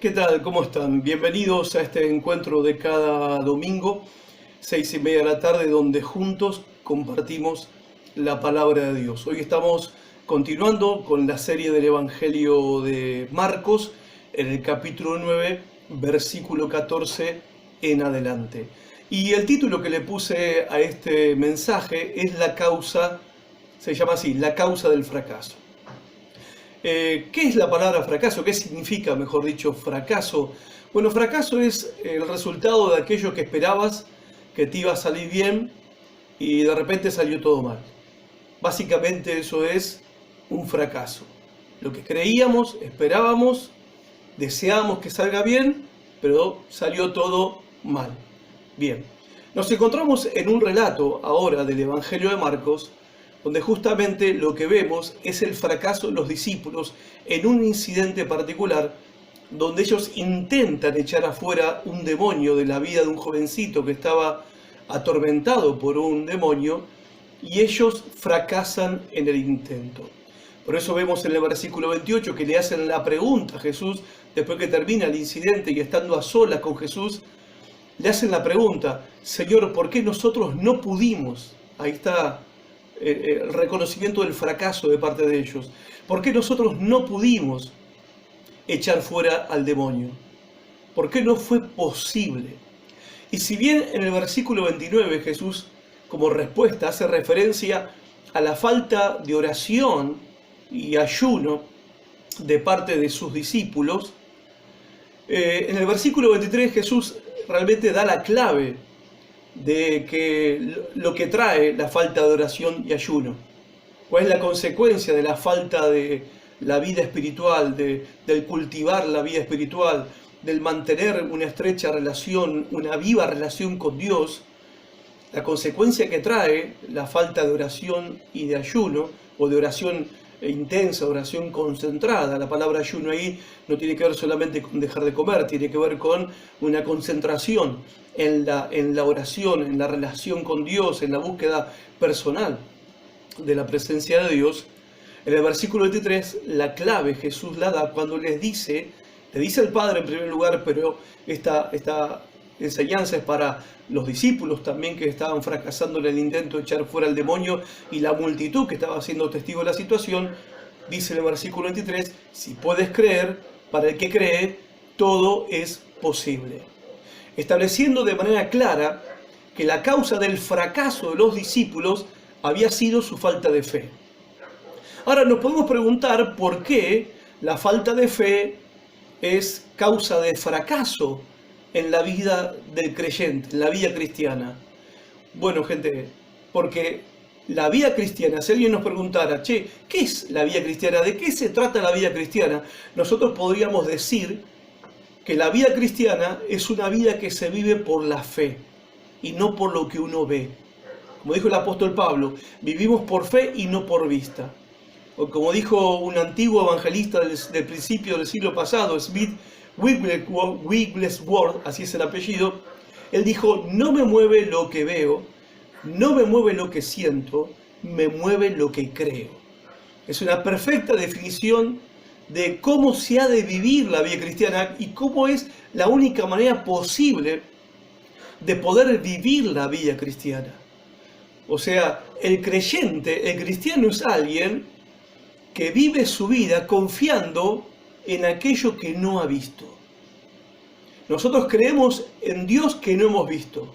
¿Qué tal? ¿Cómo están? Bienvenidos a este encuentro de cada domingo, 6:30 de la tarde, donde juntos compartimos la palabra de Dios. Hoy estamos continuando con la serie del Evangelio de Marcos, en el capítulo 9, versículo 14 en adelante. Y el título que le puse a este mensaje es se llama así, la causa del fracaso. ¿Qué es la palabra fracaso? ¿Qué significa, mejor dicho, fracaso? Bueno, fracaso es el resultado de aquello que esperabas que te iba a salir bien y de repente salió todo mal. Básicamente eso es un fracaso. Lo que creíamos, esperábamos, deseábamos que salga bien, pero salió todo mal. Bien, nos encontramos en un relato ahora del Evangelio de Marcos, donde justamente lo que vemos es el fracaso de los discípulos en un incidente particular, donde ellos intentan echar afuera un demonio de la vida de un jovencito que estaba atormentado por un demonio, y ellos fracasan en el intento. Por eso vemos en el versículo 28 que le hacen la pregunta a Jesús, después que termina el incidente y estando a solas con Jesús, le hacen la pregunta: Señor, ¿por qué nosotros no pudimos? Ahí está el reconocimiento del fracaso de parte de ellos. ¿Por qué nosotros no pudimos echar fuera al demonio? ¿Por qué no fue posible? Y si bien en el versículo 29 Jesús, como respuesta, hace referencia a la falta de oración y ayuno de parte de sus discípulos, en el versículo 23 Jesús realmente da la clave de que lo que trae la falta de oración y ayuno. ¿Cuál es la consecuencia de la falta de la vida espiritual, del cultivar la vida espiritual, del mantener una estrecha relación, una viva relación con Dios? La consecuencia que trae la falta de oración y de ayuno, o de oración intensa, oración concentrada. La palabra ayuno ahí no tiene que ver solamente con dejar de comer, tiene que ver con una concentración en la oración, en la relación con Dios, en la búsqueda personal de la presencia de Dios. En el versículo 23, la clave Jesús la da cuando le dice el Padre en primer lugar, pero esta enseñanza es para los discípulos también que estaban fracasando en el intento de echar fuera al demonio y la multitud que estaba siendo testigo de la situación. Dice en el versículo 23, si puedes creer, para el que cree, todo es posible. Estableciendo de manera clara que la causa del fracaso de los discípulos había sido su falta de fe. Ahora nos podemos preguntar por qué la falta de fe es causa de fracaso en la vida del creyente, en la vida cristiana. Bueno, gente, porque la vida cristiana, si alguien nos preguntara, ¿qué es la vida cristiana? ¿De qué se trata la vida cristiana? Nosotros podríamos decir que la vida cristiana es una vida que se vive por la fe y no por lo que uno ve. Como dijo el apóstol Pablo, vivimos por fe y no por vista. O como dijo un antiguo evangelista del principio del siglo pasado, Smith Wigglesworth, así es el apellido, él dijo: no me mueve lo que veo, no me mueve lo que siento, me mueve lo que creo. Es una perfecta definición de cómo se ha de vivir la vida cristiana y cómo es la única manera posible de poder vivir la vida cristiana. O sea, el cristiano es alguien que vive su vida confiando en aquello que no ha visto. Nosotros creemos en Dios que no hemos visto.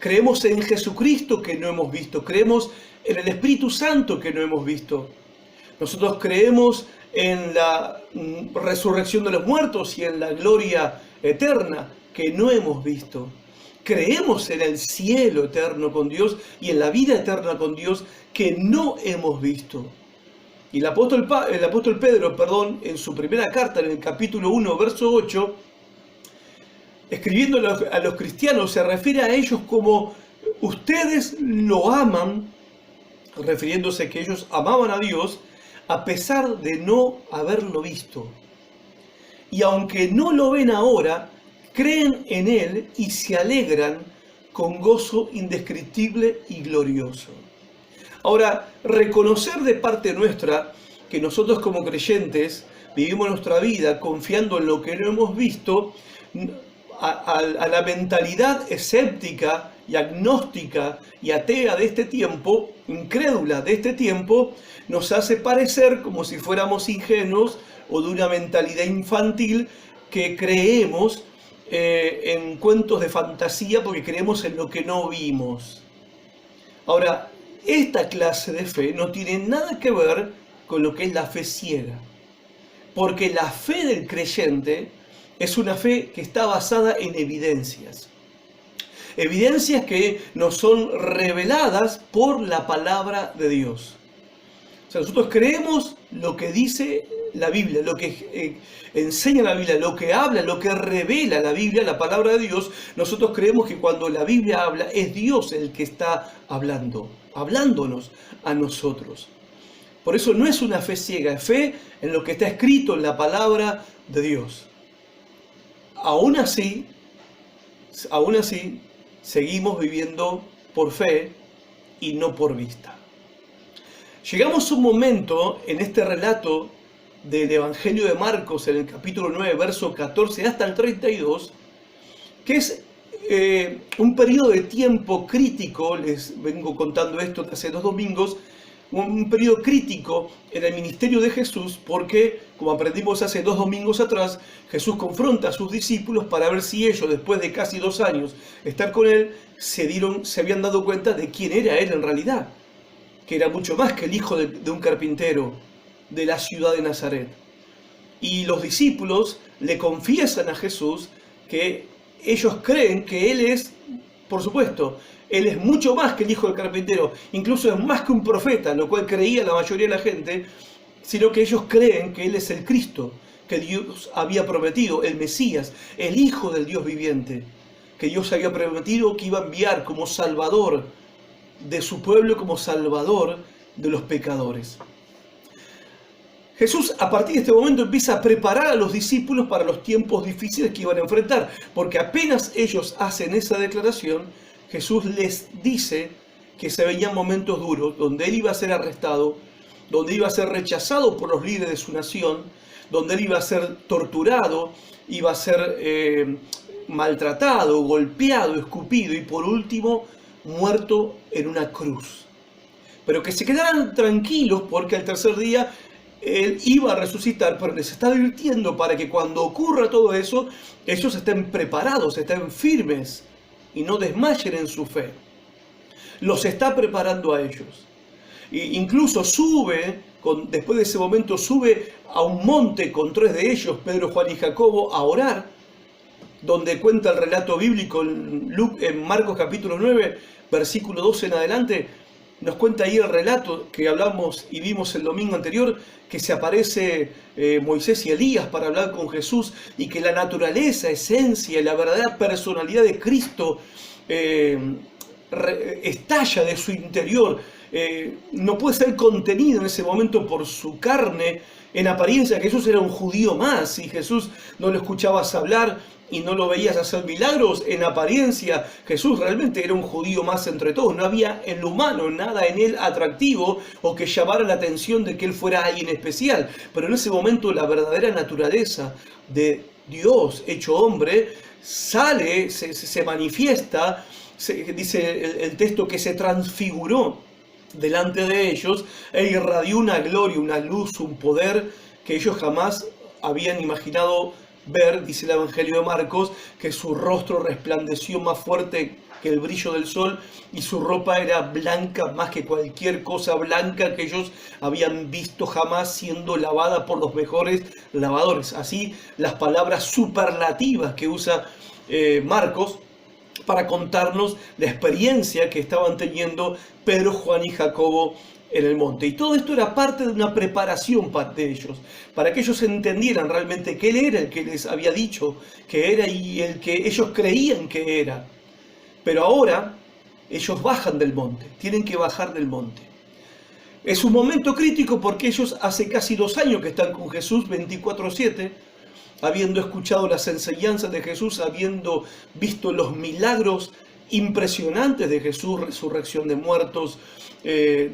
Creemos en Jesucristo que no hemos visto. Creemos en el Espíritu Santo que no hemos visto. Nosotros creemos en la resurrección de los muertos y en la gloria eterna que no hemos visto. Creemos en el cielo eterno con Dios y en la vida eterna con Dios que no hemos visto. Y el apóstol Pedro, en su primera carta, en el capítulo 1, verso 8, escribiendo a los cristianos, se refiere a ellos como ustedes lo aman, refiriéndose que ellos amaban a Dios a pesar de no haberlo visto. Y aunque no lo ven ahora, creen en Él y se alegran con gozo indescriptible y glorioso. Ahora, reconocer de parte nuestra que nosotros como creyentes vivimos nuestra vida confiando en lo que no hemos visto, a la mentalidad escéptica y agnóstica y atea de este tiempo, incrédula de este tiempo, nos hace parecer como si fuéramos ingenuos o de una mentalidad infantil que creemos en cuentos de fantasía porque creemos en lo que no vimos. Ahora, esta clase de fe no tiene nada que ver con lo que es la fe ciega, porque la fe del creyente es una fe que está basada en evidencias. Evidencias que nos son reveladas por la palabra de Dios. O sea, nosotros creemos lo que dice la Biblia, lo que enseña la Biblia, lo que habla, lo que revela la Biblia, la palabra de Dios. Nosotros creemos que cuando la Biblia habla, es Dios el que está hablándonos a nosotros. Por eso no es una fe ciega, es fe en lo que está escrito en la palabra de Dios. Aún así, seguimos viviendo por fe y no por vista. Llegamos a un momento en este relato del Evangelio de Marcos, en el capítulo 9, verso 14 hasta el 32, que es un periodo de tiempo crítico. Les vengo contando esto hace 2 domingos, un periodo crítico en el ministerio de Jesús, porque, como aprendimos hace 2 domingos atrás, Jesús confronta a sus discípulos para ver si ellos, después de casi 2 años estar con él, se habían dado cuenta de quién era él en realidad, que era mucho más que el hijo de un carpintero de la ciudad de Nazaret. Y los discípulos le confiesan a Jesús que ellos creen que él es, por supuesto, él es mucho más que el hijo del carpintero, incluso es más que un profeta, lo cual creía la mayoría de la gente, sino que ellos creen que él es el Cristo, que Dios había prometido, el Mesías, el Hijo del Dios viviente, que Dios había prometido que iba a enviar como Salvador de su pueblo, como Salvador de los pecadores. Jesús, a partir de este momento, empieza a preparar a los discípulos para los tiempos difíciles que iban a enfrentar, porque apenas ellos hacen esa declaración, Jesús les dice que se venían momentos duros, donde él iba a ser arrestado, donde iba a ser rechazado por los líderes de su nación, donde él iba a ser torturado, iba a ser maltratado, golpeado, escupido y por último muerto en una cruz. Pero que se quedaran tranquilos porque al tercer día él iba a resucitar, pero les está advirtiendo para que cuando ocurra todo eso, ellos estén preparados, estén firmes y no desmayen en su fe. Los está preparando a ellos. E incluso después de ese momento sube a un monte con 3 de ellos, Pedro, Juan y Jacobo, a orar, donde cuenta el relato bíblico en Marcos capítulo 9, versículo 12 en adelante. Nos cuenta ahí el relato que hablamos y vimos el domingo anterior, que se aparece Moisés y Elías para hablar con Jesús y que la naturaleza, esencia y la verdadera personalidad de Cristo estalla de su interior. No puede ser contenido en ese momento por su carne. En apariencia Jesús era un judío más y Jesús no lo escuchabas hablar y no lo veías hacer milagros. En apariencia Jesús realmente era un judío más entre todos. No había en lo humano nada en él atractivo o que llamara la atención de que él fuera alguien especial. Pero en ese momento la verdadera naturaleza de Dios hecho hombre sale, se manifiesta. Dice el texto que se transfiguró delante de ellos e irradió una gloria, una luz, un poder que ellos jamás habían imaginado ver. Dice el Evangelio de Marcos que su rostro resplandeció más fuerte que el brillo del sol y su ropa era blanca más que cualquier cosa blanca que ellos habían visto jamás, siendo lavada por los mejores lavadores. Así las palabras superlativas que usa Marcos para contarnos la experiencia que estaban teniendo Pedro, Juan y Jacobo en el monte. Y todo esto era parte de una preparación de ellos, para que ellos entendieran realmente que él era el que les había dicho que era y el que ellos creían que era. Pero ahora ellos bajan del monte, tienen que bajar del monte. Es un momento crítico porque ellos hace casi 2 años que están con Jesús 24/7, habiendo escuchado las enseñanzas de Jesús, habiendo visto los milagros impresionantes de Jesús: resurrección de muertos,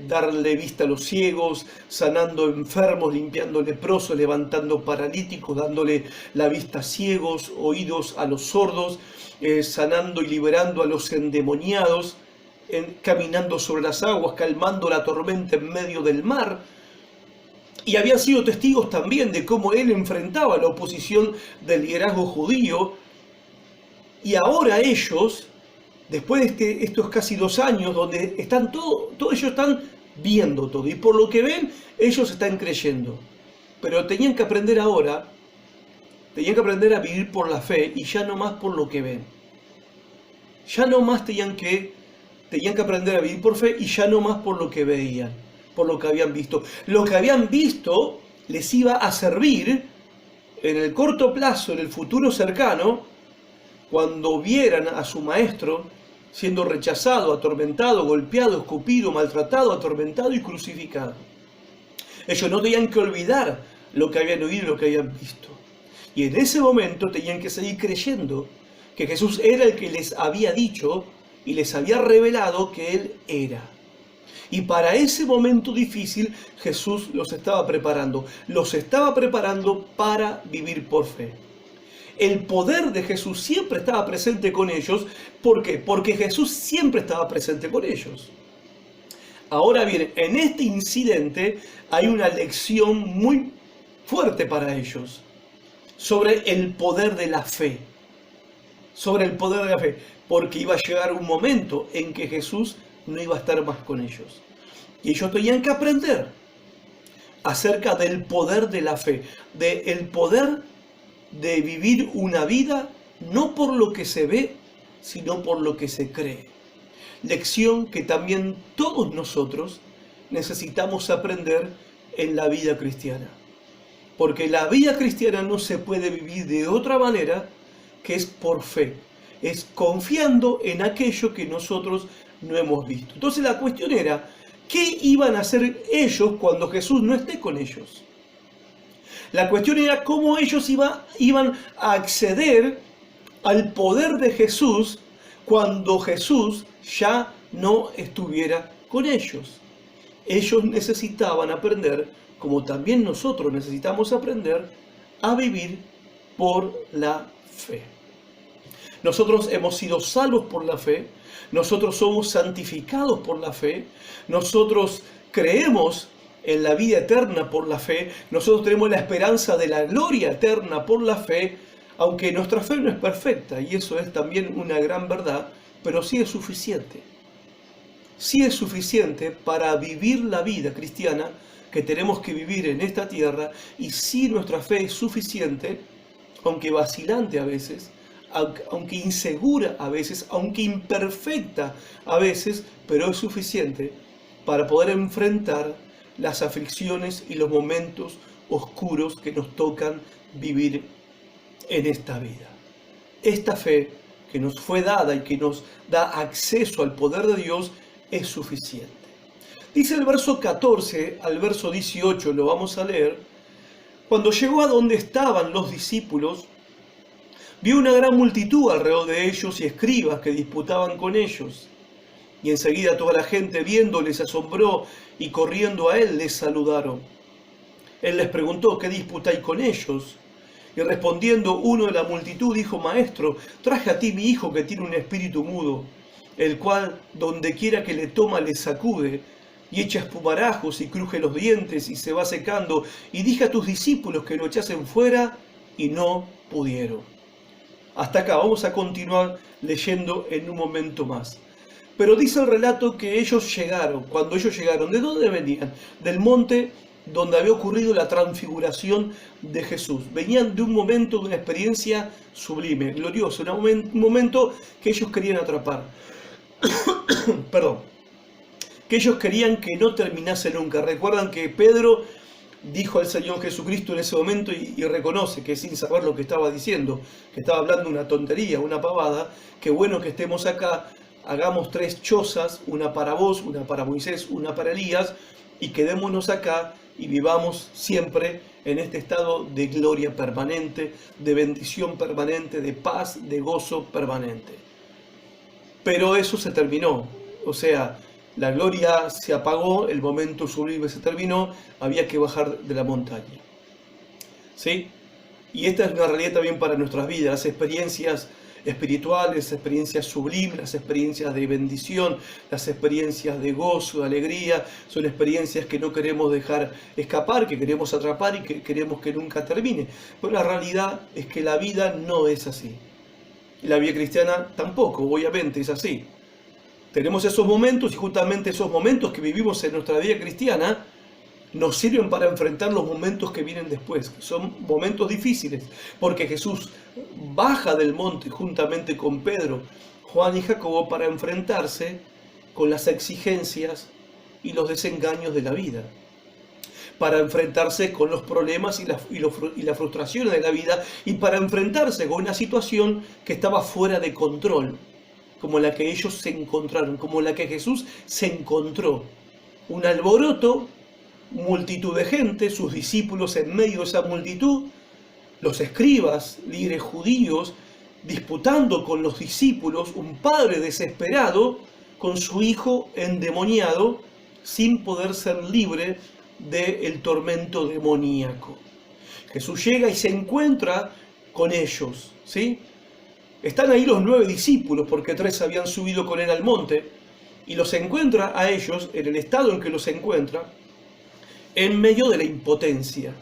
darle vista a los ciegos, sanando enfermos, limpiando leprosos, levantando paralíticos, dándole la vista a ciegos, oídos a los sordos, sanando y liberando a los endemoniados, caminando sobre las aguas, calmando la tormenta en medio del mar. Y habían sido testigos también de cómo él enfrentaba la oposición del liderazgo judío. Y ahora ellos, después de estos casi 2 años, donde están todos ellos están viendo todo, y por lo que ven, ellos están creyendo. Pero tenían que aprender ahora, tenían que aprender a vivir por la fe, y ya no más por lo que ven. Ya no más tenían que aprender a vivir por fe, y ya no más por lo que veían, por lo que habían visto. Lo que habían visto les iba a servir en el corto plazo, en el futuro cercano, cuando vieran a su maestro siendo rechazado, atormentado, golpeado, escupido, maltratado, atormentado y crucificado. Ellos no tenían que olvidar lo que habían oído y lo que habían visto. Y en ese momento tenían que seguir creyendo que Jesús era el que les había dicho y les había revelado que Él era. Y para ese momento difícil Jesús los estaba preparando. Los estaba preparando para vivir por fe. El poder de Jesús siempre estaba presente con ellos. ¿Por qué? Porque Jesús siempre estaba presente con ellos. Ahora bien, en este incidente hay una lección muy fuerte para ellos sobre el poder de la fe. Sobre el poder de la fe. Porque iba a llegar un momento en que Jesús no iba a estar más con ellos. Y ellos tenían que aprender acerca del poder de la fe, del poder de vivir una vida no por lo que se ve, sino por lo que se cree. Lección que también todos nosotros necesitamos aprender en la vida cristiana. Porque la vida cristiana no se puede vivir de otra manera que es por fe. Es confiando en aquello que nosotros no hemos visto. Entonces la cuestión era, ¿qué iban a hacer ellos cuando Jesús no esté con ellos? La cuestión era cómo ellos iban a acceder al poder de Jesús cuando Jesús ya no estuviera con ellos. Ellos necesitaban aprender, como también nosotros necesitamos aprender, a vivir por la fe. Nosotros hemos sido salvos por la fe, nosotros somos santificados por la fe, nosotros creemos en la vida eterna por la fe, nosotros tenemos la esperanza de la gloria eterna por la fe, aunque nuestra fe no es perfecta, y eso es también una gran verdad, pero sí es suficiente. Sí es suficiente para vivir la vida cristiana que tenemos que vivir en esta tierra, y sí nuestra fe es suficiente, aunque vacilante a veces, aunque insegura a veces, aunque imperfecta a veces, pero es suficiente para poder enfrentar las aflicciones y los momentos oscuros que nos tocan vivir en esta vida. Esta fe que nos fue dada y que nos da acceso al poder de Dios es suficiente. Dice el verso 14 al verso 18, lo vamos a leer: cuando llegó a donde estaban los discípulos, vio una gran multitud alrededor de ellos y escribas que disputaban con ellos. Y enseguida toda la gente viéndoles se asombró y corriendo a él les saludaron. Él les preguntó: ¿qué disputáis con ellos? Y respondiendo uno de la multitud dijo: Maestro, traje a ti mi hijo que tiene un espíritu mudo, el cual donde quiera que le toma le sacude y echa espumarajos y cruje los dientes y se va secando. Y dije a tus discípulos que lo echasen fuera y no pudieron. Hasta acá, vamos a continuar leyendo en un momento más. Pero dice el relato que ellos llegaron. Cuando ellos llegaron, ¿de dónde venían? Del monte donde había ocurrido la transfiguración de Jesús. Venían de un momento, de una experiencia sublime, gloriosa, un momento que ellos querían atrapar. Perdón. Que ellos querían que no terminase nunca. Recuerdan que Pedro dijo al Señor Jesucristo en ese momento y reconoce que sin saber lo que estaba diciendo, que estaba hablando una tontería, una pavada, que bueno que estemos acá, hagamos 3 chozas, una para vos, una para Moisés, una para Elías, y quedémonos acá y vivamos siempre en este estado de gloria permanente, de bendición permanente, de paz, de gozo permanente. pero eso se terminó. O sea, la gloria se apagó, el momento sublime se terminó, había que bajar de la montaña. ¿Sí? Y esta es una realidad también para nuestras vidas, las experiencias espirituales, las experiencias sublimes, las experiencias de bendición, las experiencias de gozo, de alegría, son experiencias que no queremos dejar escapar, que queremos atrapar y que queremos que nunca termine. Pero la realidad es que la vida no es así. Y la vida cristiana tampoco, obviamente, es así. Tenemos esos momentos y justamente esos momentos que vivimos en nuestra vida cristiana nos sirven para enfrentar los momentos que vienen después, que son momentos difíciles, porque Jesús baja del monte juntamente con Pedro, Juan y Jacobo para enfrentarse con las exigencias y los desengaños de la vida, para enfrentarse con los problemas y las frustraciones de la vida y para enfrentarse con una situación que estaba fuera de control, como la que ellos se encontraron, como la que Jesús se encontró. Un alboroto, multitud de gente, sus discípulos en medio de esa multitud, los escribas, líderes judíos, disputando con los discípulos, un padre desesperado con su hijo endemoniado, sin poder ser libre del tormento demoníaco. Jesús llega y se encuentra con ellos, ¿sí? Están ahí los 9 discípulos, porque 3 habían subido con él al monte, y los encuentra a ellos en el estado en que los encuentra, en medio de la impotencia,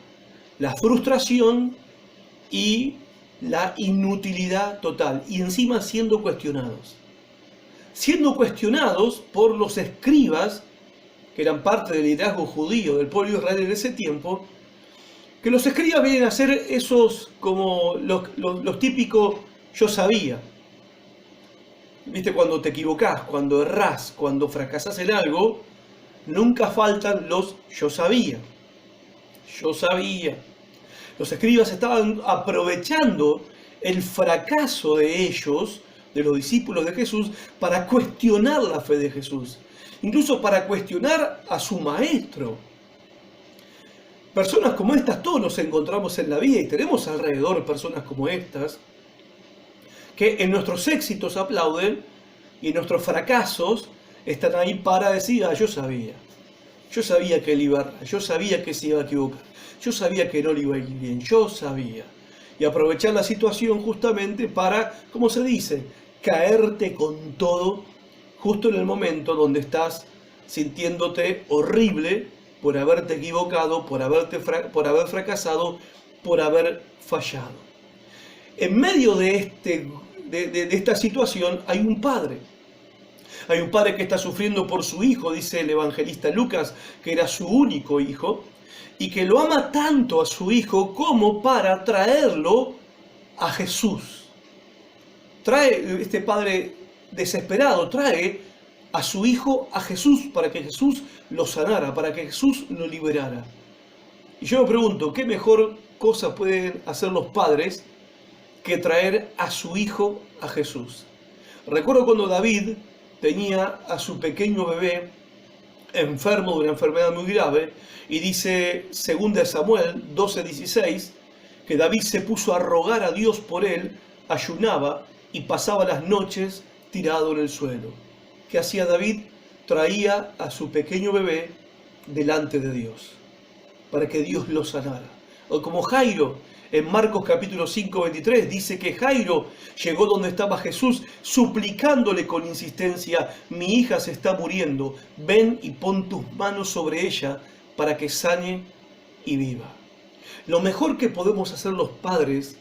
la frustración y la inutilidad total, y encima siendo cuestionados por los escribas, que eran parte del liderazgo judío del pueblo de Israel en ese tiempo, que los escribas vienen a ser esos como los típicos yo sabía. ¿Viste? Cuando te equivocás, cuando errás, cuando fracasás en algo, nunca faltan los yo sabía. Yo sabía. Los escribas estaban aprovechando el fracaso de ellos, de los discípulos de Jesús, para cuestionar la fe de Jesús. Incluso para cuestionar a su maestro. Personas como estas todos nos encontramos en la vida y tenemos alrededor personas como estas que en nuestros éxitos aplauden y en nuestros fracasos están ahí para decir, yo sabía que él iba a errar, yo sabía que se iba a equivocar, yo sabía que no le iba a ir bien, yo sabía. Y aprovechar la situación justamente para, ¿cómo se dice?, caerte con todo justo en el momento donde estás sintiéndote horrible por haberte equivocado, por haber fracasado, por haber fallado. En medio de esta situación hay un padre. Hay un padre que está sufriendo por su hijo, dice el evangelista Lucas, que era su único hijo, y que lo ama tanto a su hijo como para traerlo a Jesús. Este padre desesperado trae a su hijo a Jesús para que Jesús lo sanara, para que Jesús lo liberara. Y yo me pregunto, ¿qué mejor cosa pueden hacer los padres que traer a su hijo a Jesús? Recuerdo cuando David tenía a su pequeño bebé enfermo de una enfermedad muy grave, y dice 2 Samuel 12:16 que David se puso a rogar a Dios por él, ayunaba y pasaba las noches tirado en el suelo. ¿Qué hacía David? Traía a su pequeño bebé delante de Dios, para que Dios lo sanara. O como Jairo, en Marcos capítulo 5:23, dice que Jairo llegó donde estaba Jesús, suplicándole con insistencia, mi hija se está muriendo, ven y pon tus manos sobre ella para que sane y viva. Lo mejor que podemos hacer los padres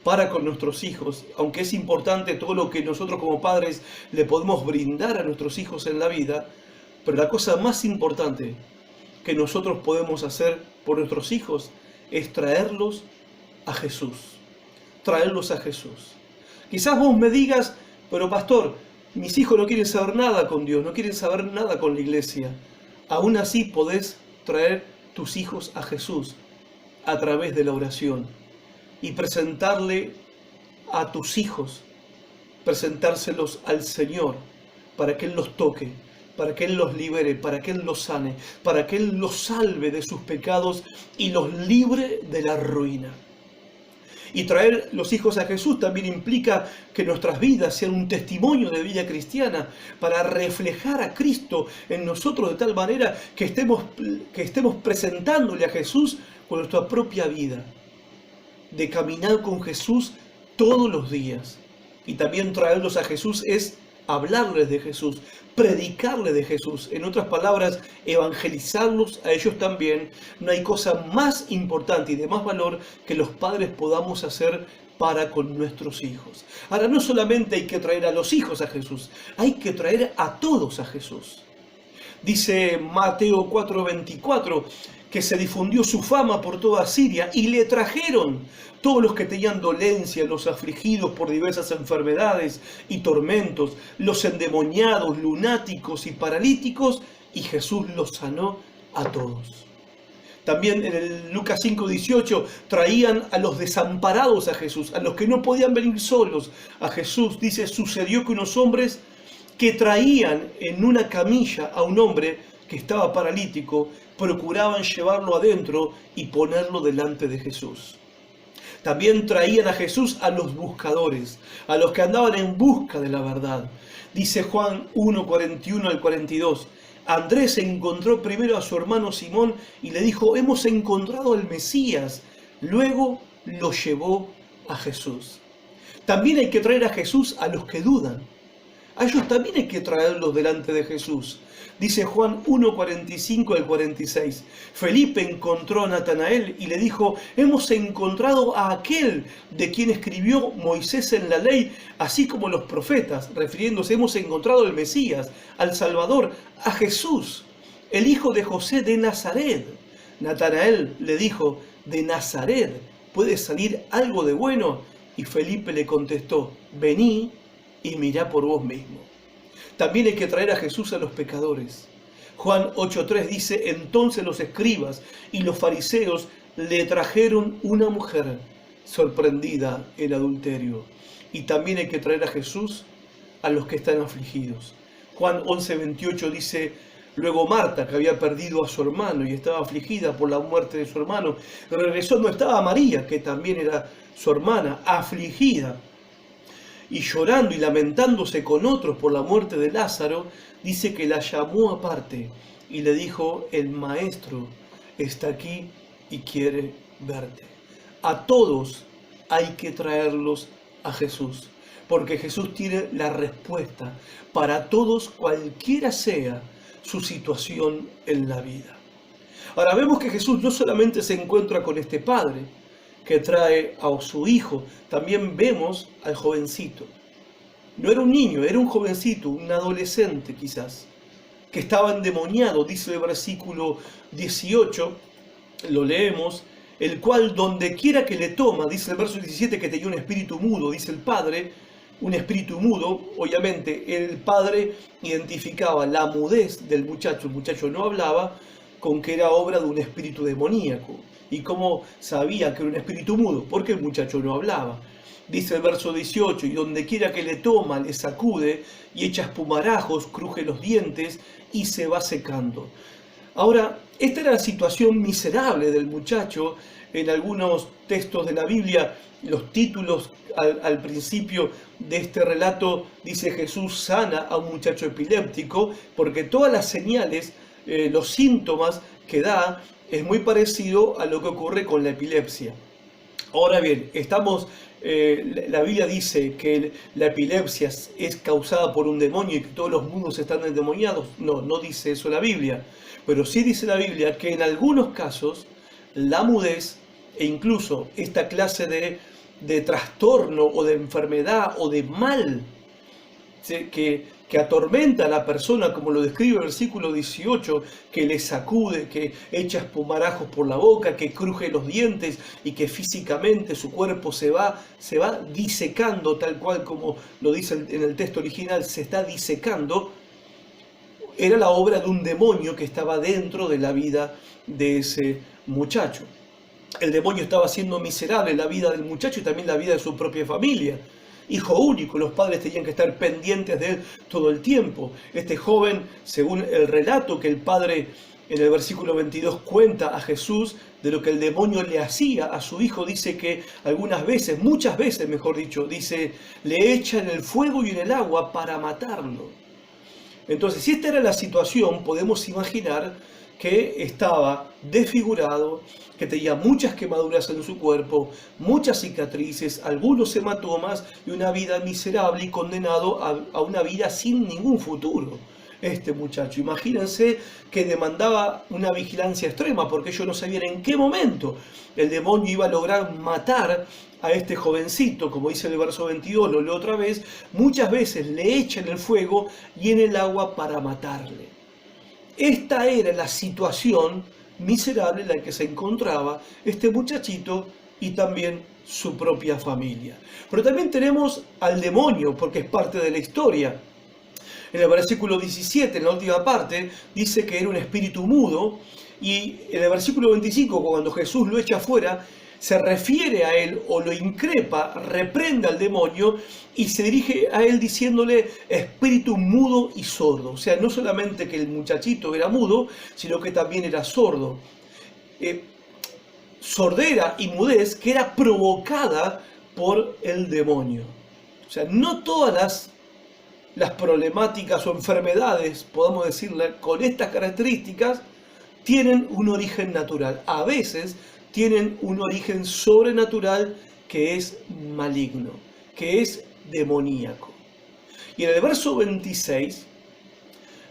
para con nuestros hijos, aunque es importante todo lo que nosotros como padres le podemos brindar a nuestros hijos en la vida, pero la cosa más importante que nosotros podemos hacer por nuestros hijos es traerlos a Jesús. Traerlos a Jesús. Quizás vos me digas, pero pastor, mis hijos no quieren saber nada con Dios, no quieren saber nada con la iglesia. Aún así podés traer tus hijos a Jesús a través de la oración y presentarle a tus hijos, presentárselos al Señor para que Él los toque, para que Él los libere, para que Él los sane, para que Él los salve de sus pecados y los libre de la ruina. Y traer los hijos a Jesús también implica que nuestras vidas sean un testimonio de vida cristiana para reflejar a Cristo en nosotros de tal manera que estemos presentándole a Jesús con nuestra propia vida, de caminar con Jesús todos los días. Y también traerlos a Jesús es hablarles de Jesús, predicarles de Jesús. En otras palabras, evangelizarlos a ellos también. No hay cosa más importante y de más valor que los padres podamos hacer para con nuestros hijos. Ahora, no solamente hay que traer a los hijos a Jesús, hay que traer a todos a Jesús. Dice Mateo 4:24 que se difundió su fama por toda Siria y le trajeron todos los que tenían dolencia, los afligidos por diversas enfermedades y tormentos, los endemoniados, lunáticos y paralíticos, y Jesús los sanó a todos. También en el Lucas 5:18 traían a los desamparados a Jesús, a los que no podían venir solos a Jesús. Dice, sucedió que unos hombres que traían en una camilla a un hombre que estaba paralítico, procuraban llevarlo adentro y ponerlo delante de Jesús. También traían a Jesús a los buscadores, a los que andaban en busca de la verdad. Dice Juan 1:41 al 42. Andrés encontró primero a su hermano Simón y le dijo, hemos encontrado al Mesías. Luego lo llevó a Jesús. También hay que traer a Jesús a los que dudan. A ellos también hay que traerlos delante de Jesús. Dice Juan 1:45 al 46. Felipe encontró a Natanael y le dijo, hemos encontrado a aquel de quien escribió Moisés en la ley, así como los profetas, refiriéndose, hemos encontrado al Mesías, al Salvador, a Jesús, el hijo de José de Nazaret. Natanael le dijo, ¿de Nazaret puede salir algo de bueno? Y Felipe le contestó, vení y mirá por vos mismo. También hay que traer a Jesús a los pecadores. Juan 8:3 dice, entonces los escribas y los fariseos le trajeron una mujer sorprendida en adulterio. Y también hay que traer a Jesús a los que están afligidos. Juan 11:28 dice, luego Marta, que había perdido a su hermano y estaba afligida por la muerte de su hermano, regresó, no estaba María, que también era su hermana, afligida, y llorando y lamentándose con otros por la muerte de Lázaro, dice que la llamó aparte y le dijo, el maestro está aquí y quiere verte. A todos hay que traerlos a Jesús, porque Jesús tiene la respuesta para todos, cualquiera sea su situación en la vida. Ahora vemos que Jesús no solamente se encuentra con este padre, que trae a su hijo, también vemos al jovencito. No era un niño, era un jovencito, un adolescente quizás, que estaba endemoniado, dice el versículo 18, lo leemos, el cual donde quiera que le toma, dice el verso 17 que tenía un espíritu mudo, dice el padre, un espíritu mudo, obviamente el padre identificaba la mudez del muchacho, el muchacho no hablaba, con que era obra de un espíritu demoníaco. ¿Y cómo sabía que era un espíritu mudo? Porque el muchacho no hablaba. Dice el verso 18, y donde quiera que le toma, le sacude, y echa espumarajos, cruje los dientes, y se va secando. Ahora, esta era la situación miserable del muchacho. En algunos textos de la Biblia, los títulos al principio de este relato, dice Jesús sana a un muchacho epiléptico, porque todas las señales, los síntomas que da, es muy parecido a lo que ocurre con la epilepsia. Ahora bien, la Biblia dice que la epilepsia es causada por un demonio y que todos los mundos están endemoniados. No, no dice eso la Biblia. Pero sí dice la Biblia que en algunos casos la mudez e incluso esta clase de trastorno o de enfermedad o de mal, ¿sí?, que atormenta a la persona, como lo describe el versículo 18, que le sacude, que echa espumarajos por la boca, que cruje los dientes y que físicamente su cuerpo se va disecando, tal cual como lo dice en el texto original, se está disecando, era la obra de un demonio que estaba dentro de la vida de ese muchacho. El demonio estaba haciendo miserable la vida del muchacho y también la vida de su propia familia. Hijo único, los padres tenían que estar pendientes de él todo el tiempo. Este joven, según el relato que el padre en el versículo 22 cuenta a Jesús, de lo que el demonio le hacía a su hijo, dice que algunas veces, muchas veces mejor dicho, dice, le echa en el fuego y en el agua para matarlo. Entonces, si esta era la situación, podemos imaginar que estaba desfigurado, que tenía muchas quemaduras en su cuerpo, muchas cicatrices, algunos hematomas y una vida miserable y condenado a una vida sin ningún futuro. Este muchacho, imagínense que demandaba una vigilancia extrema porque ellos no sabían en qué momento el demonio iba a lograr matar a este jovencito. Como dice el verso 22, lo leo otra vez, muchas veces le echan el fuego y en el agua para matarle. Esta era la situación miserable en la que se encontraba este muchachito y también su propia familia. Pero también tenemos al demonio, porque es parte de la historia. En el versículo 17, en la última parte, dice que era un espíritu mudo, y en el versículo 25, cuando Jesús lo echa afuera, se refiere a él o lo increpa, reprende al demonio y se dirige a él diciéndole espíritu mudo y sordo. O sea, no solamente que el muchachito era mudo, sino que también era sordo. Sordera y mudez que era provocada por el demonio. O sea, no todas las problemáticas o enfermedades, podemos decirle, con estas características, tienen un origen natural. A veces tienen un origen sobrenatural que es maligno, que es demoníaco. Y en el verso 26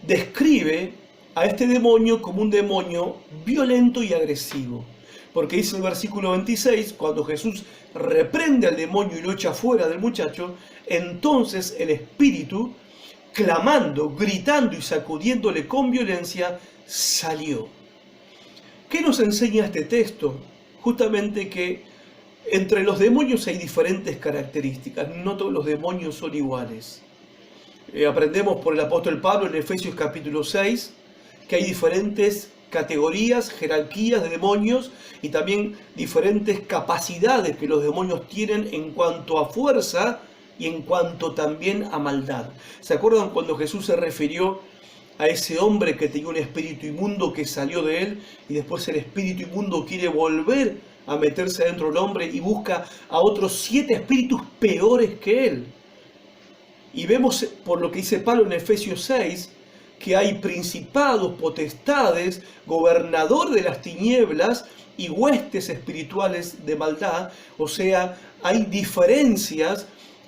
describe a este demonio como un demonio violento y agresivo. Porque dice el versículo 26, cuando Jesús reprende al demonio y lo echa fuera del muchacho, entonces el espíritu, clamando, gritando y sacudiéndole con violencia, salió. ¿Qué nos enseña este texto? Justamente que entre los demonios hay diferentes características, no todos los demonios son iguales. Aprendemos por el apóstol Pablo en Efesios capítulo 6 que hay diferentes categorías, jerarquías de demonios y también diferentes capacidades que los demonios tienen en cuanto a fuerza y en cuanto también a maldad. ¿Se acuerdan cuando Jesús se refirió a ese hombre que tenía un espíritu inmundo que salió de él y después el espíritu inmundo quiere volver a meterse dentro del hombre y busca a otros 7 espíritus peores que él? Y vemos por lo que dice Pablo en Efesios 6 que hay principados, potestades, gobernador de las tinieblas y huestes espirituales de maldad. O sea, hay diferencias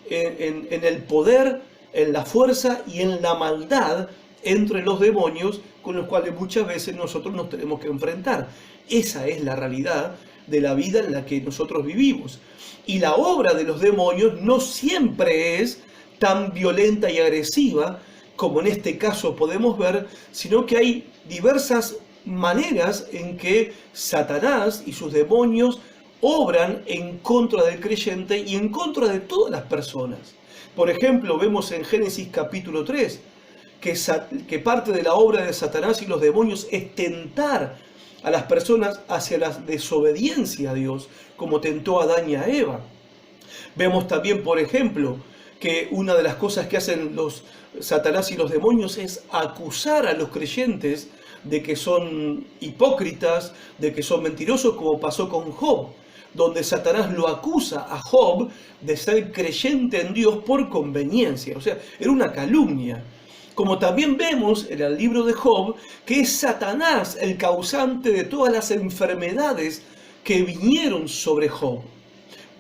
en el poder, en la fuerza y en la maldad entre los demonios con los cuales muchas veces nosotros nos tenemos que enfrentar. Esa es la realidad de la vida en la que nosotros vivimos. Y la obra de los demonios no siempre es tan violenta y agresiva como en este caso podemos ver, sino que hay diversas maneras en que Satanás y sus demonios obran en contra del creyente y en contra de todas las personas. Por ejemplo, vemos en Génesis capítulo 3 que parte de la obra de Satanás y los demonios es tentar a las personas hacia la desobediencia a Dios, como tentó a Adán y a Eva. Vemos también, por ejemplo, que una de las cosas que hacen los Satanás y los demonios es acusar a los creyentes de que son hipócritas, de que son mentirosos, como pasó con Job, donde Satanás lo acusa a Job de ser creyente en Dios por conveniencia. O sea, era una calumnia. Como también vemos en el libro de Job que es Satanás el causante de todas las enfermedades que vinieron sobre Job.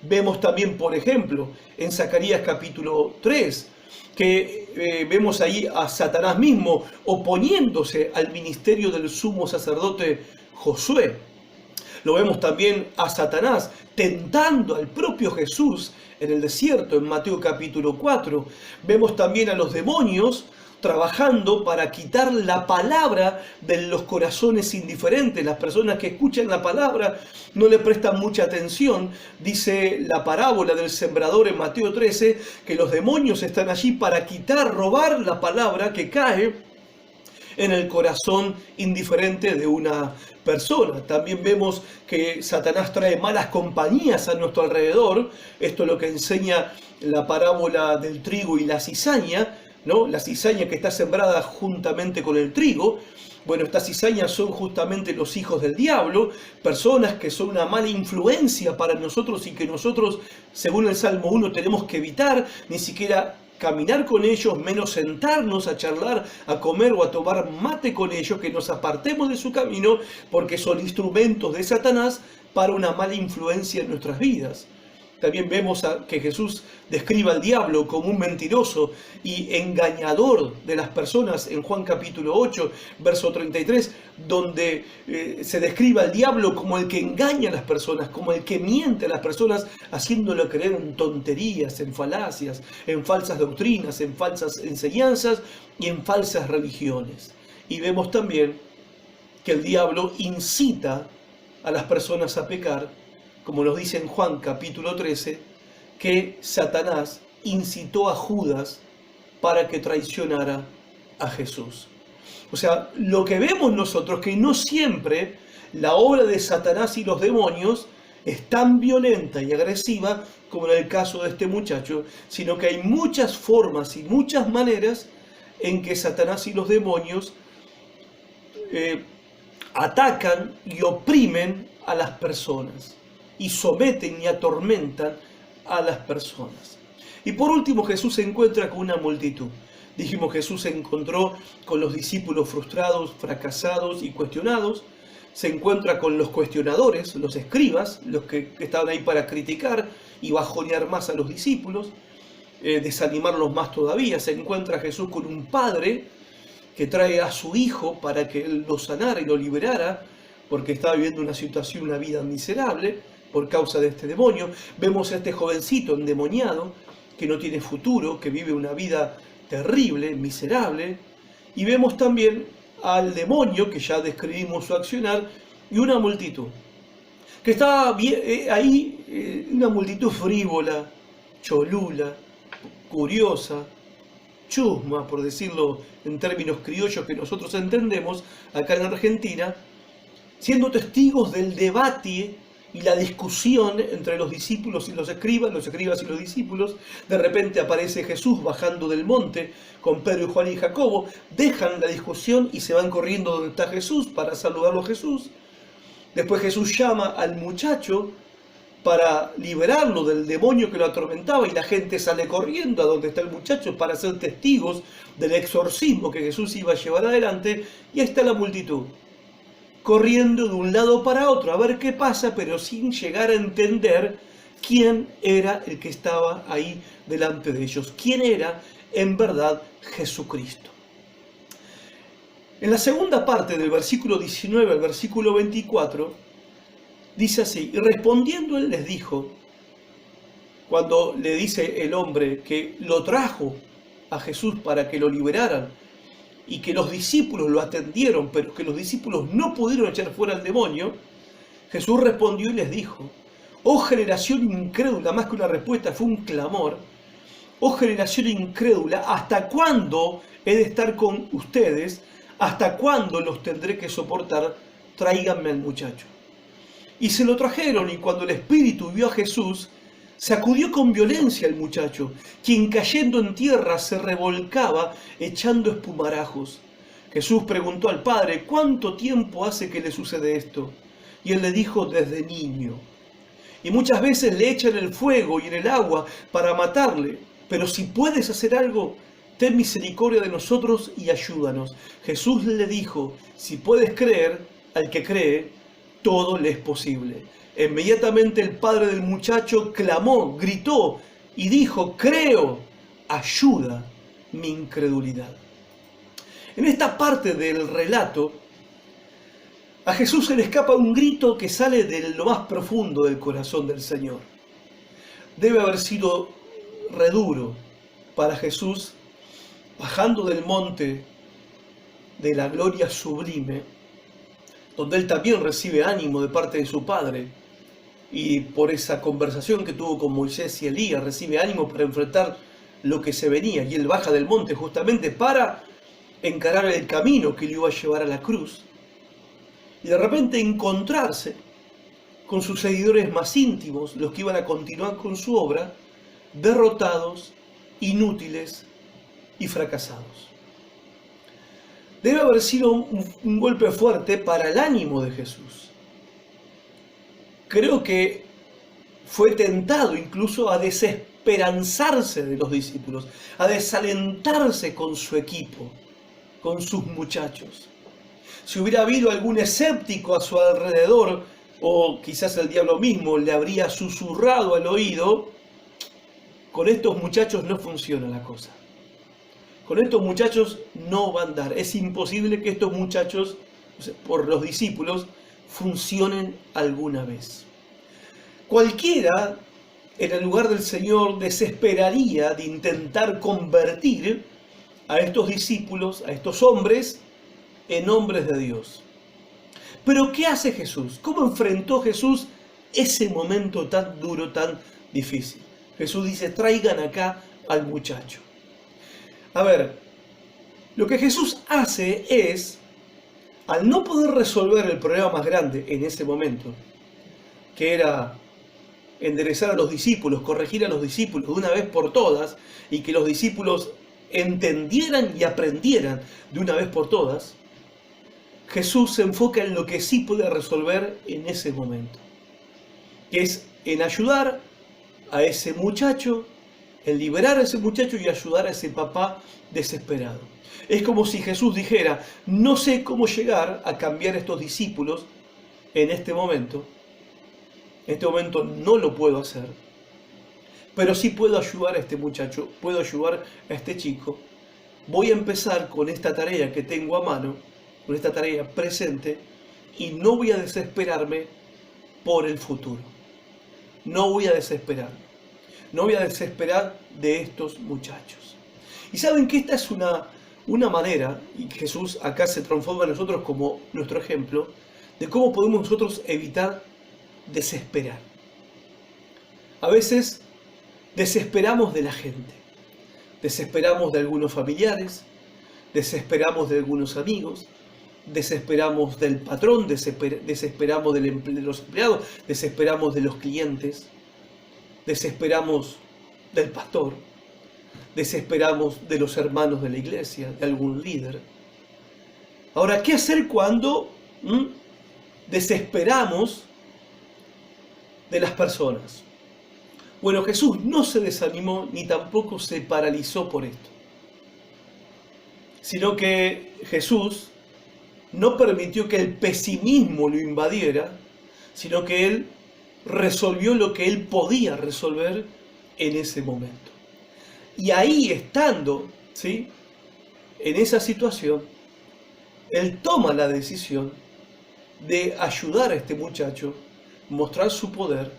Vemos también, por ejemplo, en Zacarías capítulo 3, que vemos ahí a Satanás mismo oponiéndose al ministerio del sumo sacerdote Josué. Lo vemos también a Satanás tentando al propio Jesús en el desierto, en Mateo capítulo 4. Vemos también a los demonios trabajando para quitar la palabra de los corazones indiferentes. Las personas que escuchan la palabra no le prestan mucha atención. Dice la parábola del sembrador en Mateo 13 que los demonios están allí para quitar, robar la palabra que cae en el corazón indiferente de una persona. También vemos que Satanás trae malas compañías a nuestro alrededor. Esto es lo que enseña la parábola del trigo y la cizaña, ¿no? La cizaña que está sembrada juntamente con el trigo, Bueno, estas cizañas son justamente los hijos del diablo, personas que son una mala influencia para nosotros y que nosotros, según el Salmo 1, tenemos que evitar, ni siquiera caminar con ellos, menos sentarnos a charlar, a comer o a tomar mate con ellos, que nos apartemos de su camino, porque son instrumentos de Satanás para una mala influencia en nuestras vidas. También vemos que Jesús describe al diablo como un mentiroso y engañador de las personas en Juan capítulo 8, verso 33, donde se describe al diablo como el que engaña a las personas, como el que miente a las personas, haciéndolo creer en tonterías, en falacias, en falsas doctrinas, en falsas enseñanzas y en falsas religiones. Y vemos también que el diablo incita a las personas a pecar, como nos dice en Juan capítulo 13, que Satanás incitó a Judas para que traicionara a Jesús. O sea, lo que vemos nosotros, que no siempre la obra de Satanás y los demonios es tan violenta y agresiva como en el caso de este muchacho, sino que hay muchas formas y muchas maneras en que Satanás y los demonios atacan y oprimen a las personas, y someten y atormentan a las personas. Y por último, Jesús se encuentra con una multitud. Dijimos, Jesús se encontró con los discípulos frustrados, fracasados y cuestionados. Se encuentra con los cuestionadores, los escribas, los que estaban ahí para criticar y bajonear más a los discípulos, desanimarlos más todavía. Se encuentra Jesús con un padre que trae a su hijo para que él lo sanara y lo liberara, porque estaba viviendo una situación, una vida miserable por causa de este demonio. Vemos a este jovencito endemoniado, que no tiene futuro, que vive una vida terrible, miserable. Y vemos también al demonio, que ya describimos su accionar, y una multitud, que estaba ahí, una multitud frívola, cholula, curiosa, chusma, por decirlo en términos criollos que nosotros entendemos acá en Argentina, siendo testigos del debate y la discusión entre los discípulos y los escribas y los discípulos. De repente aparece Jesús bajando del monte con Pedro y Juan y Jacobo, dejan la discusión y se van corriendo donde está Jesús para saludarlo a Jesús. Después Jesús llama al muchacho para liberarlo del demonio que lo atormentaba, y la gente sale corriendo a donde está el muchacho para ser testigos del exorcismo que Jesús iba a llevar adelante, y ahí está la multitud, corriendo de un lado para otro a ver qué pasa, pero sin llegar a entender quién era el que estaba ahí delante de ellos, quién era en verdad Jesucristo. En la segunda parte del versículo 19 al versículo 24, dice así: y respondiendo él les dijo, cuando le dice el hombre que lo trajo a Jesús para que lo liberaran, y que los discípulos lo atendieron, pero que los discípulos no pudieron echar fuera al demonio, Jesús respondió y les dijo: oh generación incrédula, más que una respuesta fue un clamor, oh generación incrédula, ¿hasta cuándo he de estar con ustedes? ¿Hasta cuándo los tendré que soportar? Tráiganme al muchacho. Y se lo trajeron, y cuando el espíritu vio a Jesús, sacudió con violencia al muchacho, quien cayendo en tierra se revolcaba echando espumarajos. Jesús preguntó al padre: ¿cuánto tiempo hace que le sucede esto? Y él le dijo: desde niño. Y muchas veces le echan el fuego y en el agua para matarle, pero si puedes hacer algo, ten misericordia de nosotros y ayúdanos. Jesús le dijo: si puedes creer, al que cree, todo le es posible. Inmediatamente el padre del muchacho clamó, gritó y dijo: creo, ayuda mi incredulidad. En esta parte del relato, a Jesús se le escapa un grito que sale de lo más profundo del corazón del Señor. Debe haber sido re duro para Jesús, bajando del monte de la gloria sublime, donde él también recibe ánimo de parte de su Padre, y por esa conversación que tuvo con Moisés y Elías, recibe ánimo para enfrentar lo que se venía, y él baja del monte justamente para encarar el camino que le iba a llevar a la cruz, y de repente encontrarse con sus seguidores más íntimos, los que iban a continuar con su obra, derrotados, inútiles y fracasados. debe haber sido un golpe fuerte para el ánimo de Jesús. Creo que fue tentado incluso a desesperanzarse de los discípulos, a desalentarse con su equipo, con sus muchachos. Si hubiera habido algún escéptico a su alrededor, o quizás el diablo mismo le habría susurrado al oído, con estos muchachos no funciona la cosa. Con estos muchachos no va a andar. Es imposible que estos muchachos, por los discípulos, funcionen alguna vez. Cualquiera en el lugar del Señor desesperaría de intentar convertir a estos discípulos, a estos hombres, en hombres de Dios. Pero ¿qué hace Jesús? ¿Cómo enfrentó Jesús ese momento tan duro, tan difícil? Jesús dice, traigan acá al muchacho. A ver, lo que Jesús hace es, al no poder resolver el problema más grande en ese momento, que era enderezar a los discípulos, corregir a los discípulos de una vez por todas, y que los discípulos entendieran y aprendieran de una vez por todas, Jesús se enfoca en lo que sí puede resolver en ese momento, que es en ayudar a ese muchacho, en liberar a ese muchacho y ayudar a ese papá desesperado. Es como si Jesús dijera, no sé cómo llegar a cambiar a estos discípulos en este momento no lo puedo hacer, pero sí puedo ayudar a este muchacho, puedo ayudar a este chico. Voy a empezar con esta tarea que tengo a mano, con esta tarea presente, y no voy a desesperarme por el futuro. No voy a desesperarme. No voy a desesperar de estos muchachos. Y saben que esta es una manera, y Jesús acá se transforma en nosotros como nuestro ejemplo, de cómo podemos nosotros evitar desesperar. A veces desesperamos de la gente, desesperamos de algunos familiares, desesperamos de algunos amigos, desesperamos del patrón, desesperamos de los empleados, desesperamos de los clientes, desesperamos del pastor, desesperamos de los hermanos de la iglesia, de algún líder. Ahora, ¿qué hacer cuando desesperamos de las personas? Bueno, Jesús no se desanimó ni tampoco se paralizó por esto, sino que Jesús no permitió que el pesimismo lo invadiera, sino que Él resolvió lo que Él podía resolver en ese momento. Y ahí estando, ¿sí?, en esa situación, Él toma la decisión de ayudar a este muchacho, mostrar su poder,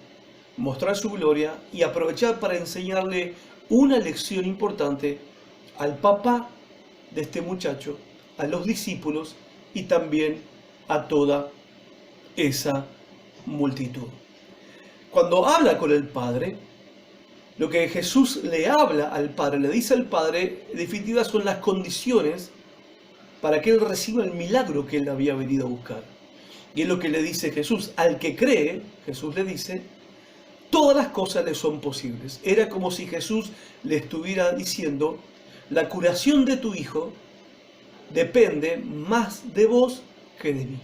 mostrar su gloria y aprovechar para enseñarle una lección importante al papá de este muchacho, a los discípulos y también a toda esa multitud. Cuando habla con el Padre, lo que Jesús le habla al Padre, le dice al Padre, en definitiva son las condiciones para que Él reciba el milagro que Él había venido a buscar. Y es lo que le dice Jesús. Al que cree, Jesús le dice, todas las cosas le son posibles. Era como si Jesús le estuviera diciendo, la curación de tu hijo depende más de vos que de mí.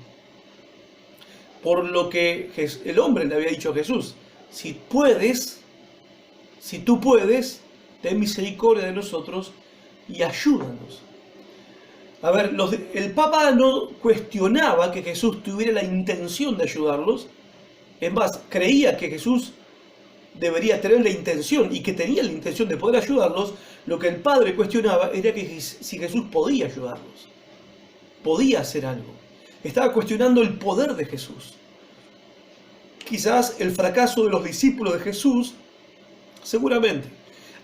Por lo que el hombre le había dicho a Jesús, si tú puedes, ten misericordia de nosotros y ayúdanos. A ver, el Papa no cuestionaba que Jesús tuviera la intención de ayudarlos. Es más, creía que Jesús debería tener la intención y que tenía la intención de poder ayudarlos. Lo que el Padre cuestionaba era que si Jesús podía ayudarlos, podía hacer algo. Estaba cuestionando el poder de Jesús. Quizás el fracaso de los discípulos de Jesús, seguramente,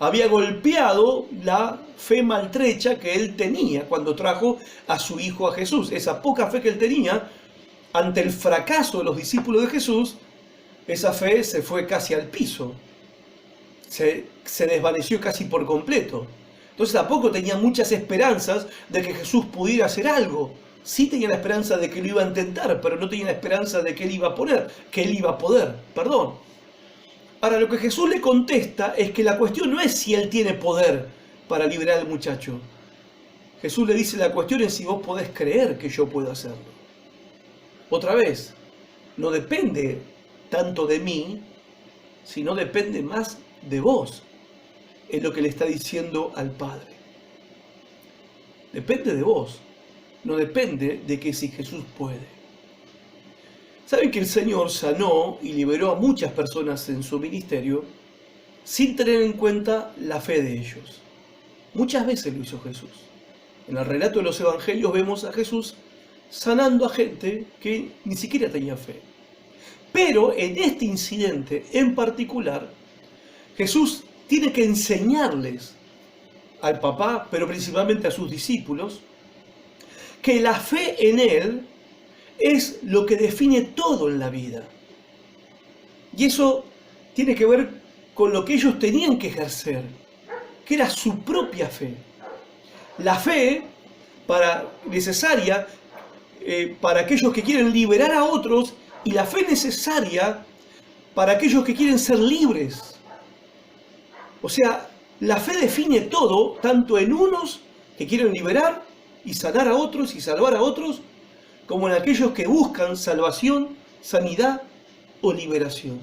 había golpeado la fe maltrecha que él tenía cuando trajo a su hijo a Jesús. Esa poca fe que él tenía ante el fracaso de los discípulos de Jesús, esa fe se fue casi al piso, se desvaneció casi por completo. Entonces tampoco tenía muchas esperanzas de que Jesús pudiera hacer algo. Sí tenía la esperanza de que lo iba a intentar, pero no tenía la esperanza de que él iba a poder. Ahora, lo que Jesús le contesta es que la cuestión no es si él tiene poder para liberar al muchacho. Jesús le dice, la cuestión es si vos podés creer que yo puedo hacerlo. Otra vez, no depende tanto de mí, sino depende más de vos. Es lo que le está diciendo al Padre. Depende de vos, no depende de que si Jesús puede. ¿Saben que el Señor sanó y liberó a muchas personas en su ministerio sin tener en cuenta la fe de ellos? Muchas veces lo hizo Jesús. En el relato de los evangelios vemos a Jesús sanando a gente que ni siquiera tenía fe. Pero en este incidente en particular, Jesús tiene que enseñarles al papá, pero principalmente a sus discípulos, que la fe en Él es lo que define todo en la vida. Y eso tiene que ver con lo que ellos tenían que ejercer, que era su propia fe. La fe necesaria para aquellos que quieren liberar a otros y la fe necesaria para aquellos que quieren ser libres. O sea, la fe define todo, tanto en unos que quieren liberar y sanar a otros y salvar a otros, como en aquellos que buscan salvación, sanidad o liberación.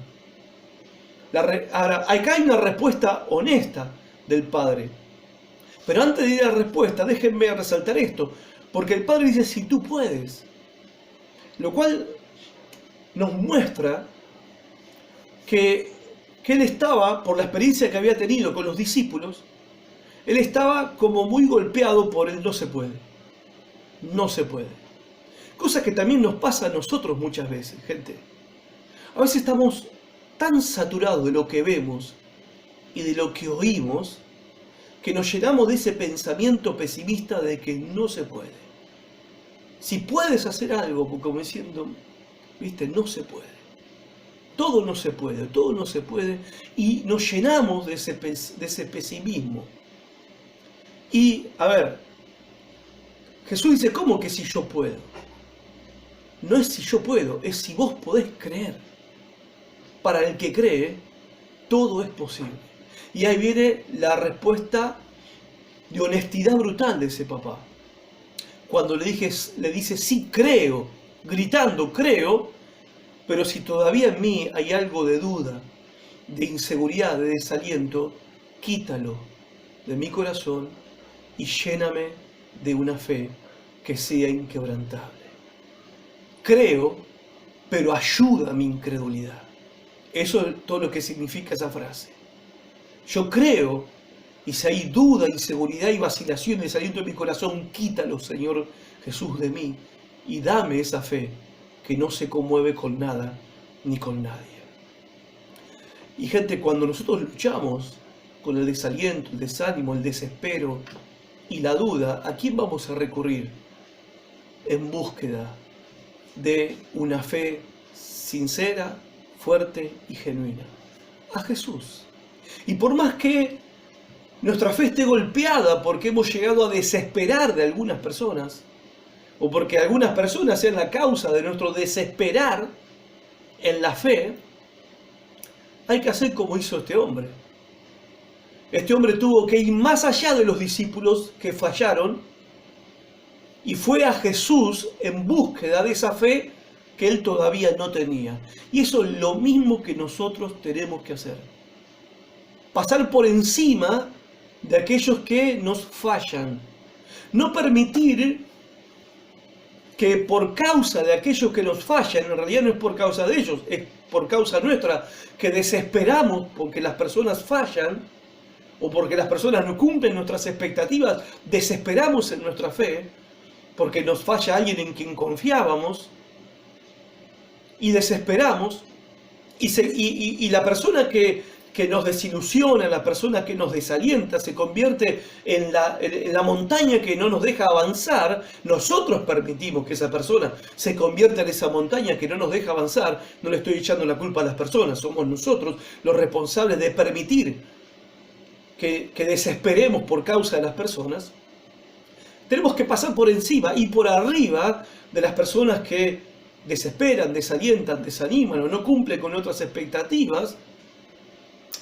Ahora, acá hay una respuesta honesta del Padre. Pero antes de ir a la respuesta, déjenme resaltar esto, porque el Padre dice, si tú puedes, lo cual nos muestra que Él estaba, por la experiencia que había tenido con los discípulos, Él estaba como muy golpeado por el no se puede. No se puede. Cosa que también nos pasa a nosotros muchas veces, gente. A veces estamos tan saturados de lo que vemos y de lo que oímos, que nos llenamos de ese pensamiento pesimista de que no se puede. Si puedes hacer algo, como diciendo, viste, no se puede. Todo no se puede, todo no se puede, y nos llenamos de ese pesimismo. Y, a ver, Jesús dice, ¿cómo que si yo puedo? No es si yo puedo, es si vos podés creer. Para el que cree, todo es posible. Y ahí viene la respuesta de honestidad brutal de ese papá. Cuando le dice, sí creo, gritando, creo, pero si todavía en mí hay algo de duda, de inseguridad, de desaliento, quítalo de mi corazón y lléname de una fe que sea inquebrantable. Creo, pero ayuda mi incredulidad. Eso es todo lo que significa esa frase. Yo creo, y si hay duda, inseguridad y vacilación, desaliento en mi corazón, quítalo, Señor Jesús, de mí, y dame esa fe que no se conmueve con nada ni con nadie. Y gente, cuando nosotros luchamos con el desaliento, el desánimo, el desespero y la duda, ¿a quién vamos a recurrir? En búsqueda de una fe sincera, fuerte y genuina. A Jesús. Y por más que nuestra fe esté golpeada porque hemos llegado a desesperar de algunas personas, o porque algunas personas sean la causa de nuestro desesperar en la fe, hay que hacer como hizo este hombre. Este hombre tuvo que ir más allá de los discípulos que fallaron y fue a Jesús en búsqueda de esa fe que él todavía no tenía. Y eso es lo mismo que nosotros tenemos que hacer. Pasar por encima de aquellos que nos fallan. No permitir que por causa de aquellos que nos fallan, en realidad no es por causa de ellos, es por causa nuestra, que desesperamos porque las personas fallan o porque las personas no cumplen nuestras expectativas, desesperamos en nuestra fe porque nos falla alguien en quien confiábamos y desesperamos y la persona que nos desilusiona, la persona que nos desalienta, se convierte en la montaña que no nos deja avanzar. Nosotros permitimos que esa persona se convierta en esa montaña que no nos deja avanzar. No le estoy echando la culpa a las personas, somos nosotros los responsables de permitir que desesperemos por causa de las personas. Tenemos que pasar por encima y por arriba de las personas que desesperan, desalientan, desaniman o no cumplen con otras expectativas.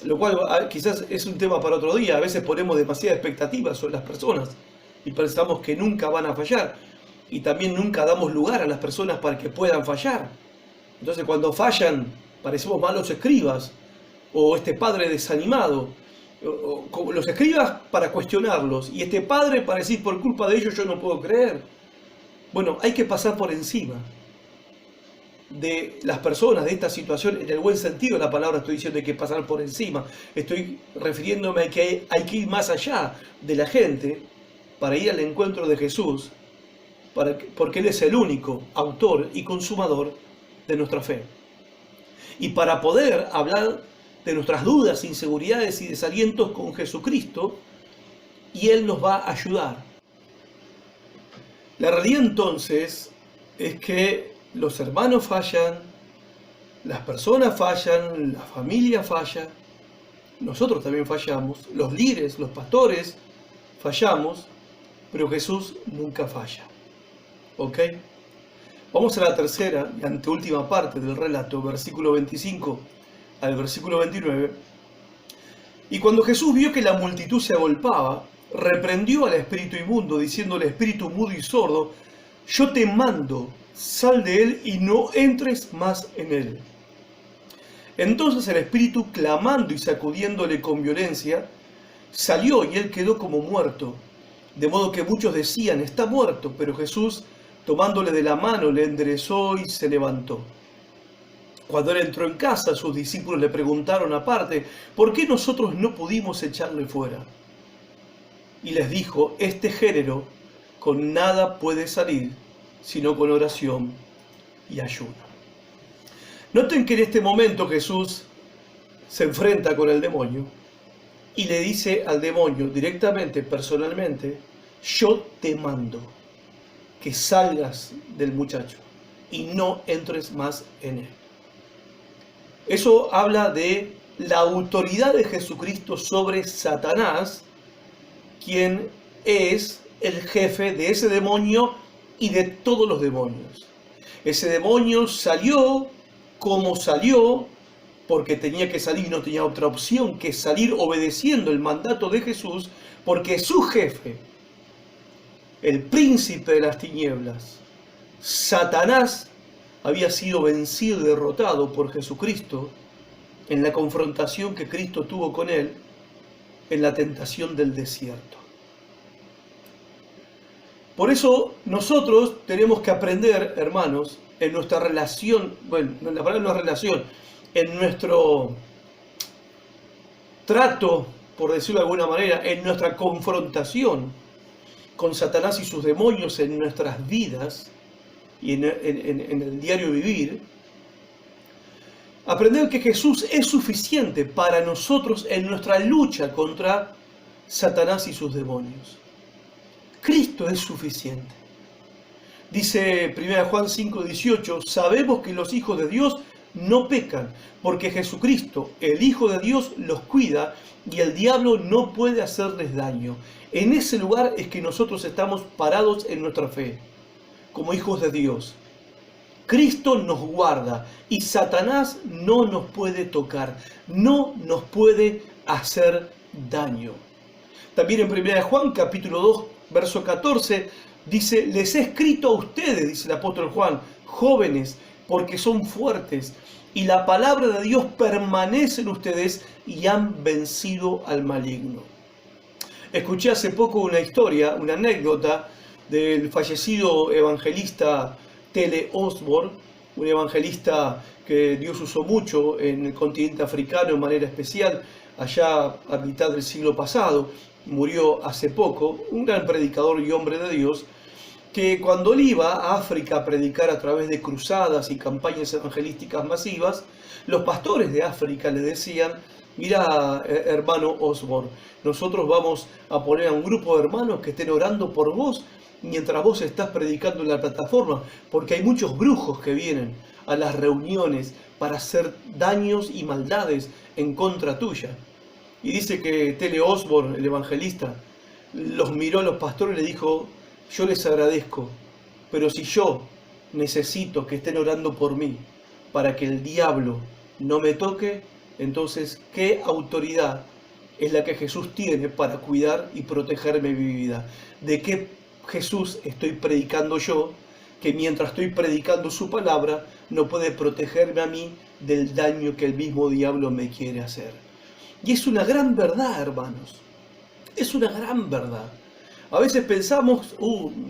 Lo cual quizás es un tema para otro día. A veces ponemos demasiadas expectativas sobre las personas y pensamos que nunca van a fallar. Y también nunca damos lugar a las personas para que puedan fallar. Entonces cuando fallan, parecemos malos escribas, o este padre desanimado, o como los escribas para cuestionarlos, y este padre para decir, por culpa de ellos yo no puedo creer. Bueno, hay que pasar por encima de las personas, de esta situación, en el buen sentido de la palabra estoy diciendo hay que pasar por encima. Estoy refiriéndome a que hay que ir más allá de la gente para ir al encuentro de Jesús, porque Él es el único autor y consumador de nuestra fe. Y para poder hablar de nuestras dudas, inseguridades y desalientos con Jesucristo, y Él nos va a ayudar. La realidad entonces es que los hermanos fallan, las personas fallan, la familia falla, nosotros también fallamos, los líderes, los pastores fallamos, pero Jesús nunca falla. ¿Ok? Vamos a la tercera y anteúltima parte del relato, versículo 25 al versículo 29. Y cuando Jesús vio que la multitud se agolpaba, reprendió al espíritu inmundo, diciéndole: espíritu mudo y sordo, yo te mando, sal de él y no entres más en él. Entonces el espíritu, clamando y sacudiéndole con violencia, salió y él quedó como muerto. De modo que muchos decían: está muerto. Pero Jesús, tomándole de la mano, le enderezó y se levantó. Cuando él entró en casa, sus discípulos le preguntaron aparte: ¿por qué nosotros no pudimos echarle fuera? Y les dijo: este género con nada puede salir, sino con oración y ayuno. Noten que en este momento Jesús se enfrenta con el demonio y le dice al demonio directamente, personalmente: yo te mando que salgas del muchacho y no entres más en él. Eso habla de la autoridad de Jesucristo sobre Satanás, quien es el jefe de ese demonio y de todos los demonios. Ese demonio salió como salió, porque tenía que salir y no tenía otra opción que salir obedeciendo el mandato de Jesús, porque su jefe, el príncipe de las tinieblas, Satanás, había sido vencido y derrotado por Jesucristo en la confrontación que Cristo tuvo con él en la tentación del desierto. Por eso nosotros tenemos que aprender, hermanos, en nuestra relación, bueno, la palabra no es relación, en nuestro trato, por decirlo de alguna manera, en nuestra confrontación con Satanás y sus demonios en nuestras vidas y en el diario vivir, aprender que Jesús es suficiente para nosotros en nuestra lucha contra Satanás y sus demonios. Cristo es suficiente. Dice 1 Juan 5:18, sabemos que los hijos de Dios no pecan, porque Jesucristo, el Hijo de Dios, los cuida y el diablo no puede hacerles daño. En ese lugar es que nosotros estamos parados en nuestra fe, como hijos de Dios. Cristo nos guarda y Satanás no nos puede tocar, no nos puede hacer daño. También en 1 Juan capítulo 2, verso 14, dice: les he escrito a ustedes, dice el apóstol Juan, jóvenes, porque son fuertes, y la palabra de Dios permanece en ustedes y han vencido al maligno. Escuché hace poco una historia, una anécdota del fallecido evangelista T.L. Osborne, un evangelista que Dios usó mucho en el continente africano, en manera especial, allá a mitad del siglo pasado. Murió hace poco, un gran predicador y hombre de Dios, que cuando él iba a África a predicar a través de cruzadas y campañas evangelísticas masivas, los pastores de África le decían: mira, hermano Osborne, nosotros vamos a poner a un grupo de hermanos que estén orando por vos mientras vos estás predicando en la plataforma, porque hay muchos brujos que vienen a las reuniones para hacer daños y maldades en contra tuya. Y dice que T.L. Osborne, el evangelista, los miró a los pastores y le dijo: yo les agradezco, pero si yo necesito que estén orando por mí para que el diablo no me toque, entonces ¿qué autoridad es la que Jesús tiene para cuidar y protegerme mi vida. ¿De qué Jesús estoy predicando yo? Que mientras estoy predicando su palabra, no puede protegerme a mí del daño que el mismo diablo me quiere hacer. Y es una gran verdad, hermanos. Es una gran verdad. A veces pensamos,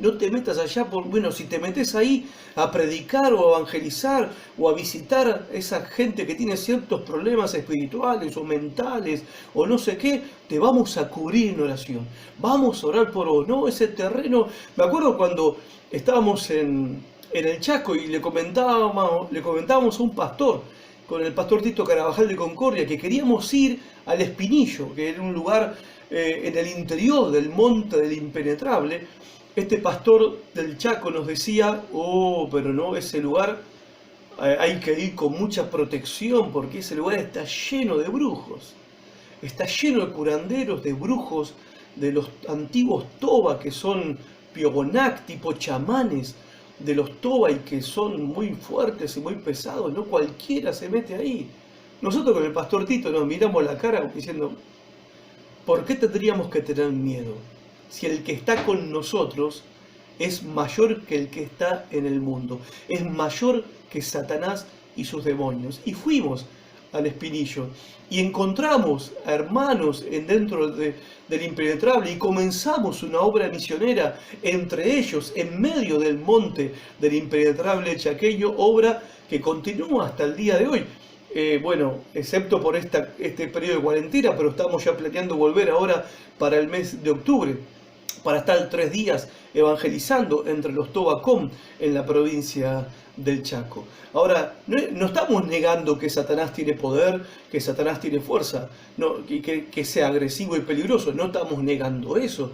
no te metas allá, bueno, si te metes ahí a predicar o a evangelizar o a visitar a esa gente que tiene ciertos problemas espirituales o mentales o no sé qué, te vamos a cubrir en oración. Vamos a orar por vos. No, ese terreno. Me acuerdo cuando estábamos en el Chaco y le comentábamos a un pastor, con el pastor Tito Carabajal de Concordia, que queríamos ir al Espinillo, que era un lugar en el interior del monte del Impenetrable. Este pastor del Chaco nos decía, pero no, ese lugar hay que ir con mucha protección porque ese lugar está lleno de brujos, está lleno de curanderos, de brujos, de los antiguos toba que son piogonac, tipo chamanes de los toba y que son muy fuertes y muy pesados, no cualquiera se mete ahí. Nosotros con el pastor Tito nos miramos la cara diciendo, ¿por qué tendríamos que tener miedo? Si el que está con nosotros es mayor que el que está en el mundo, es mayor que Satanás y sus demonios. Y fuimos al Espinillo y encontramos a hermanos dentro del Impenetrable y comenzamos una obra misionera entre ellos, en medio del monte del Impenetrable chaqueño, obra que continúa hasta el día de hoy. Bueno, excepto por este periodo de cuarentena, pero estamos ya planeando volver ahora para el mes de octubre, para estar 3 días evangelizando entre los Tobacom en la provincia del Chaco. Ahora, no estamos negando que Satanás tiene poder, que Satanás tiene fuerza, no, que sea agresivo y peligroso, no estamos negando eso.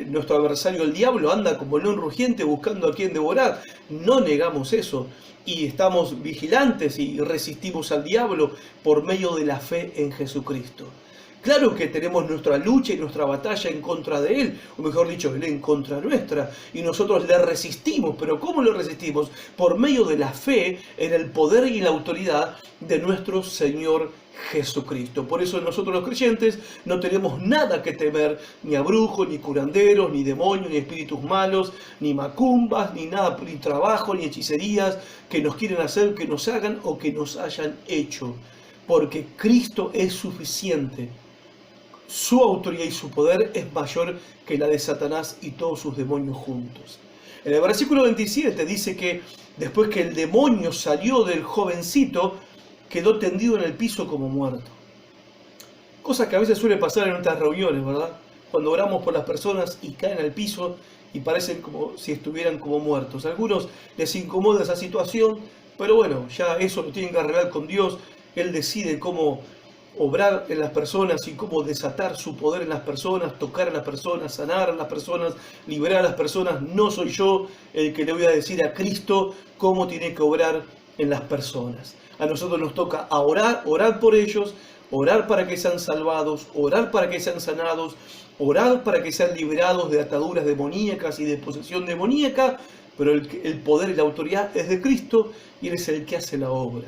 Nuestro adversario el diablo anda como león rugiente buscando a quien devorar, no negamos eso. Y estamos vigilantes y resistimos al diablo por medio de la fe en Jesucristo. Claro que tenemos nuestra lucha y nuestra batalla en contra de Él, o mejor dicho, Él en contra nuestra, y nosotros le resistimos. ¿Pero cómo lo resistimos? Por medio de la fe en el poder y la autoridad de nuestro Señor Jesucristo. Por eso nosotros los creyentes no tenemos nada que temer, ni a brujos, ni curanderos, ni demonios, ni espíritus malos, ni macumbas, ni nada, ni trabajo, ni hechicerías que nos quieren hacer, que nos hagan o que nos hayan hecho. Porque Cristo es suficiente. Su autoridad y su poder es mayor que la de Satanás y todos sus demonios juntos. En el versículo 27 dice que después que el demonio salió del jovencito, quedó tendido en el piso como muerto. Cosa que a veces suele pasar en nuestras reuniones, ¿verdad? Cuando oramos por las personas y caen al piso y parecen como si estuvieran como muertos. A algunos les incomoda esa situación, pero bueno, ya eso lo tienen que arreglar con Dios. Él decide cómo obrar en las personas y cómo desatar su poder en las personas, tocar a las personas, sanar a las personas, liberar a las personas. No soy yo el que le voy a decir a Cristo cómo tiene que obrar en las personas. A nosotros nos toca orar por ellos, orar para que sean salvados, orar para que sean sanados, orar para que sean liberados de ataduras demoníacas y de posesión demoníaca, pero el poder y la autoridad es de Cristo y Él es el que hace la obra.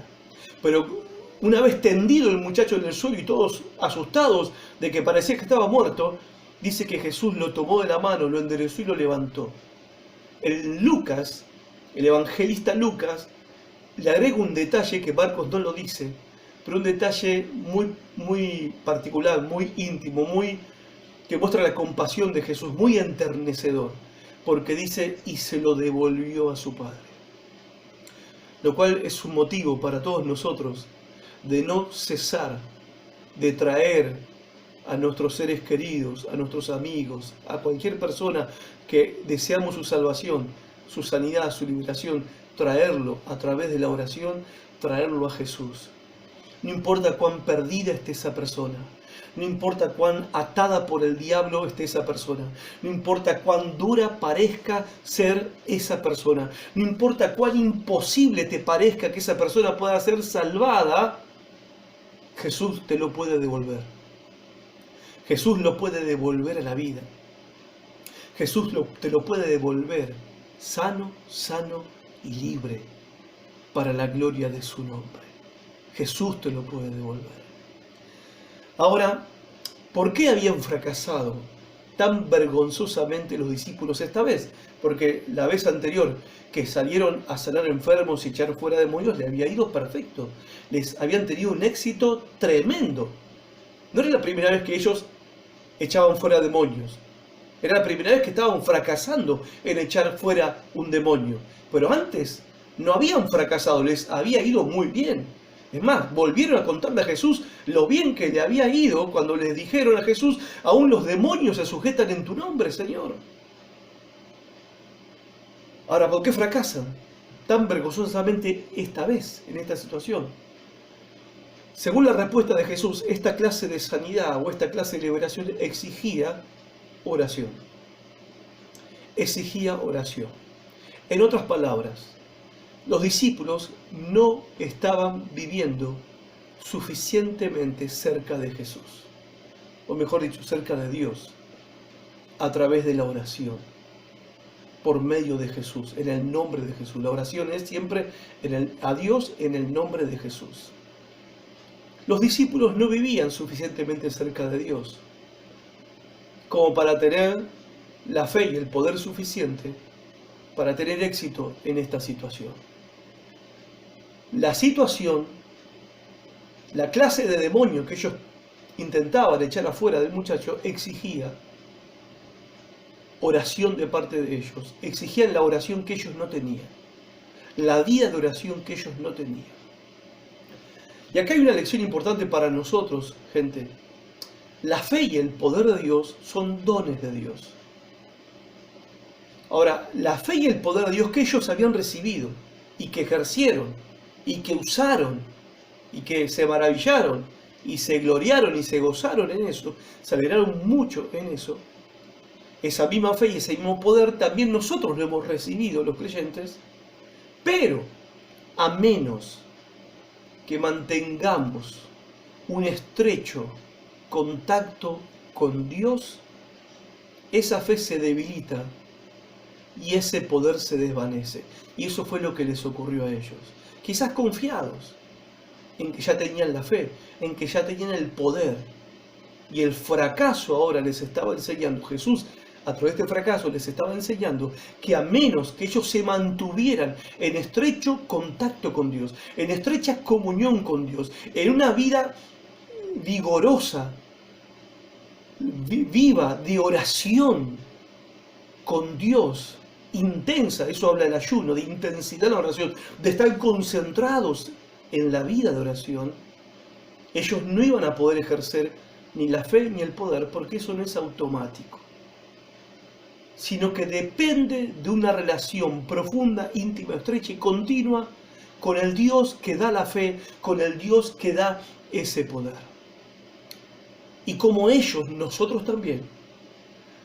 Pero una vez tendido el muchacho en el suelo y todos asustados de que parecía que estaba muerto, dice que Jesús lo tomó de la mano, lo enderezó y lo levantó. El evangelista Lucas, le agrega un detalle que Marcos no lo dice, pero un detalle muy, muy particular, muy íntimo, que muestra la compasión de Jesús, muy enternecedor, porque dice, y se lo devolvió a su Padre. Lo cual es un motivo para todos nosotros de no cesar de traer a nuestros seres queridos, a nuestros amigos, a cualquier persona que deseamos su salvación, su sanidad, su liberación, traerlo a través de la oración, traerlo a Jesús. No importa cuán perdida esté esa persona, no importa cuán atada por el diablo esté esa persona, no importa cuán dura parezca ser esa persona, no importa cuán imposible te parezca que esa persona pueda ser salvada, Jesús te lo puede devolver. Jesús lo puede devolver a la vida. Jesús te lo puede devolver sano y libre para la gloria de su nombre. Jesús te lo puede devolver. Ahora, ¿Por qué habían fracasado tan vergonzosamente los discípulos esta vez? Porque la vez anterior que salieron a sanar enfermos y echar fuera demonios, les había ido perfecto. Les habían tenido un éxito tremendo. No era la primera vez que ellos echaban fuera demonios. Era la primera vez que estaban fracasando en echar fuera un demonio. Pero antes no habían fracasado, les había ido muy bien. Es más, volvieron a contarle a Jesús lo bien que le había ido cuando les dijeron a Jesús: aún los demonios se sujetan en tu nombre, Señor. Ahora, ¿por qué fracasan tan vergonzosamente esta vez, en esta situación? Según la respuesta de Jesús, esta clase de sanidad o esta clase de liberación exigía oración. Exigía oración. En otras palabras, los discípulos no estaban viviendo suficientemente cerca de Jesús, o mejor dicho, cerca de Dios, a través de la oración, por medio de Jesús, en el nombre de Jesús. La oración es siempre a Dios en el nombre de Jesús. Los discípulos no vivían suficientemente cerca de Dios como para tener la fe y el poder suficiente para tener éxito en esta situación. La situación, la clase de demonio que ellos intentaban echar afuera del muchacho exigía oración de parte de ellos, exigían la oración que ellos no tenían, la vida de oración que ellos no tenían. Y acá hay una lección importante para nosotros, gente. La fe y el poder de Dios son dones de Dios. Ahora, la fe y el poder de Dios que ellos habían recibido y que ejercieron y que usaron y que se maravillaron y se gloriaron y se gozaron en eso, se alegraron mucho en eso, esa misma fe y ese mismo poder también nosotros lo hemos recibido, los creyentes, pero a menos que mantengamos un estrecho contacto con Dios, esa fe se debilita y ese poder se desvanece. Y eso fue lo que les ocurrió a ellos. Quizás confiados en que ya tenían la fe, en que ya tenían el poder. Y el fracaso ahora les estaba enseñando, Jesús a través de este fracaso les estaba enseñando que a menos que ellos se mantuvieran en estrecho contacto con Dios, en estrecha comunión con Dios, en una vida vigorosa, viva de oración con Dios, intensa, eso habla del ayuno, de intensidad en la oración, de estar concentrados en la vida de oración, ellos no iban a poder ejercer ni la fe ni el poder, porque eso no es automático, sino que depende de una relación profunda, íntima, estrecha y continua con el Dios que da la fe, con el Dios que da ese poder. Y como ellos, nosotros también.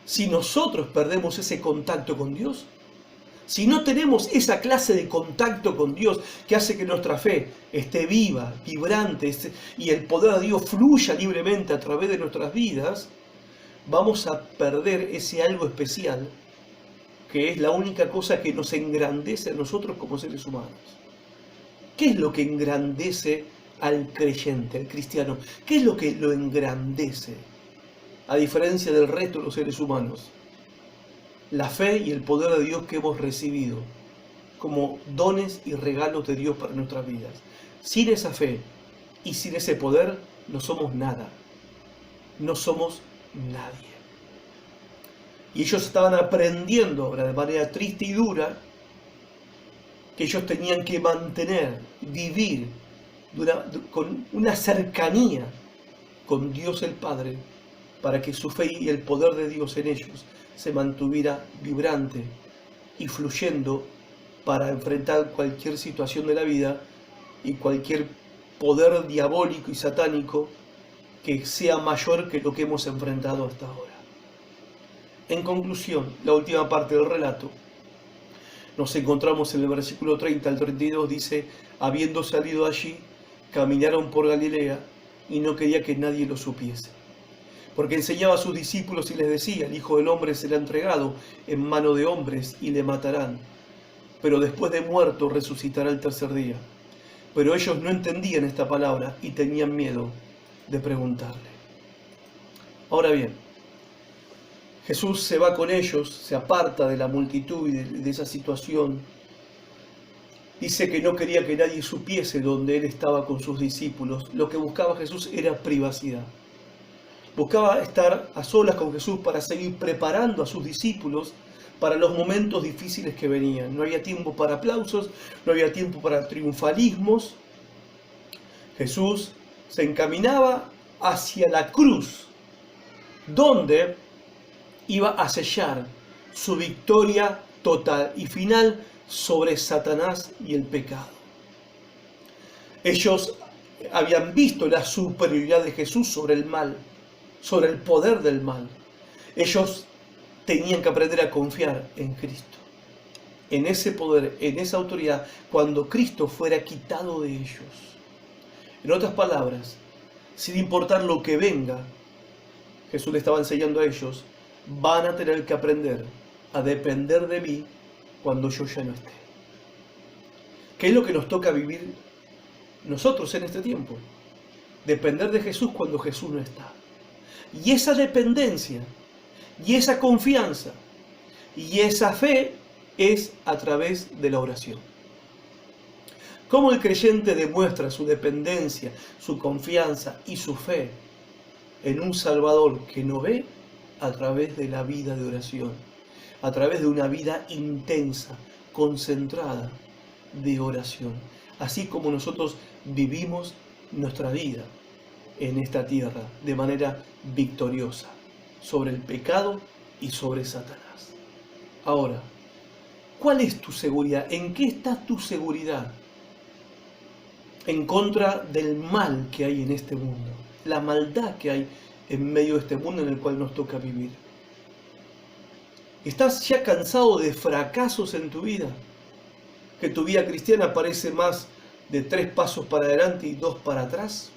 Si nosotros perdemos ese contacto con Dios, si no tenemos esa clase de contacto con Dios que hace que nuestra fe esté viva, vibrante, y el poder de Dios fluya libremente a través de nuestras vidas, vamos a perder ese algo especial, que es la única cosa que nos engrandece a nosotros como seres humanos. ¿Qué es lo que engrandece al creyente, al cristiano? ¿Qué es lo que lo engrandece? A diferencia del resto de los seres humanos, la fe y el poder de Dios que hemos recibido como dones y regalos de Dios para nuestras vidas. Sin esa fe y sin ese poder no somos nada, no somos nadie. Y ellos estaban aprendiendo ahora de manera triste y dura que ellos tenían que mantener, vivir con una cercanía con Dios el Padre, para que su fe y el poder de Dios en ellos se mantuviera vibrante y fluyendo para enfrentar cualquier situación de la vida y cualquier poder diabólico y satánico que sea mayor que lo que hemos enfrentado hasta ahora. En conclusión, la última parte del relato, nos encontramos en el versículo 30 al 32, dice: habiendo salido allí, caminaron por Galilea y no quería que nadie lo supiese. Porque enseñaba a sus discípulos y les decía: el Hijo del Hombre será entregado en mano de hombres y le matarán, pero después de muerto resucitará el tercer día. Pero ellos no entendían esta palabra y tenían miedo de preguntarle. Ahora bien, Jesús se va con ellos, se aparta de la multitud y de esa situación. Dice que no quería que nadie supiese dónde Él estaba con sus discípulos. Lo que buscaba Jesús era privacidad. Buscaba estar a solas con Jesús para seguir preparando a sus discípulos para los momentos difíciles que venían. No había tiempo para aplausos, no había tiempo para triunfalismos. Jesús se encaminaba hacia la cruz, donde iba a sellar su victoria total y final sobre Satanás y el pecado. Ellos habían visto la superioridad de Jesús sobre el mal, sobre el poder del mal. Ellos tenían que aprender a confiar en Cristo, en ese poder, en esa autoridad, cuando Cristo fuera quitado de ellos. En otras palabras, sin importar lo que venga, Jesús le estaba enseñando a ellos, van a tener que aprender a depender de mí cuando yo ya no esté. ¿Qué es lo que nos toca vivir nosotros en este tiempo? Depender de Jesús cuando Jesús no está. Y esa dependencia, y esa confianza, y esa fe es a través de la oración. ¿Cómo el creyente demuestra su dependencia, su confianza y su fe en un Salvador que no ve? A través de la vida de oración, a través de una vida intensa, concentrada de oración, así como nosotros vivimos nuestra vida en esta tierra de manera victoriosa sobre el pecado y sobre Satanás. Ahora, ¿cuál es tu seguridad? ¿En qué está tu seguridad? En contra del mal que hay en este mundo, la maldad que hay en medio de este mundo en el cual nos toca vivir. ¿Estás ya cansado de fracasos en tu vida? ¿Que tu vida cristiana parece más de 3 pasos para adelante y 2 para atrás?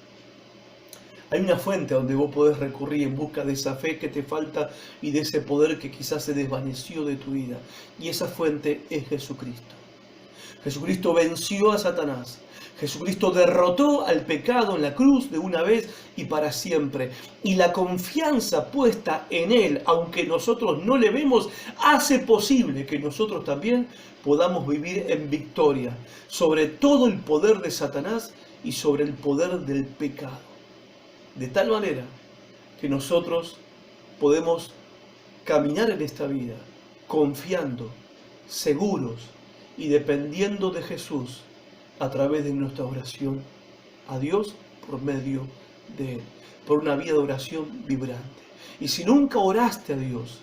Hay una fuente donde vos podés recurrir en busca de esa fe que te falta y de ese poder que quizás se desvaneció de tu vida. Y esa fuente es Jesucristo. Jesucristo venció a Satanás. Jesucristo derrotó al pecado en la cruz de una vez y para siempre. Y la confianza puesta en Él, aunque nosotros no le vemos, hace posible que nosotros también podamos vivir en victoria sobre todo el poder de Satanás y sobre el poder del pecado. De tal manera que nosotros podemos caminar en esta vida confiando, seguros y dependiendo de Jesús a través de nuestra oración a Dios por medio de Él, por una vida de oración vibrante. Y si nunca oraste a Dios,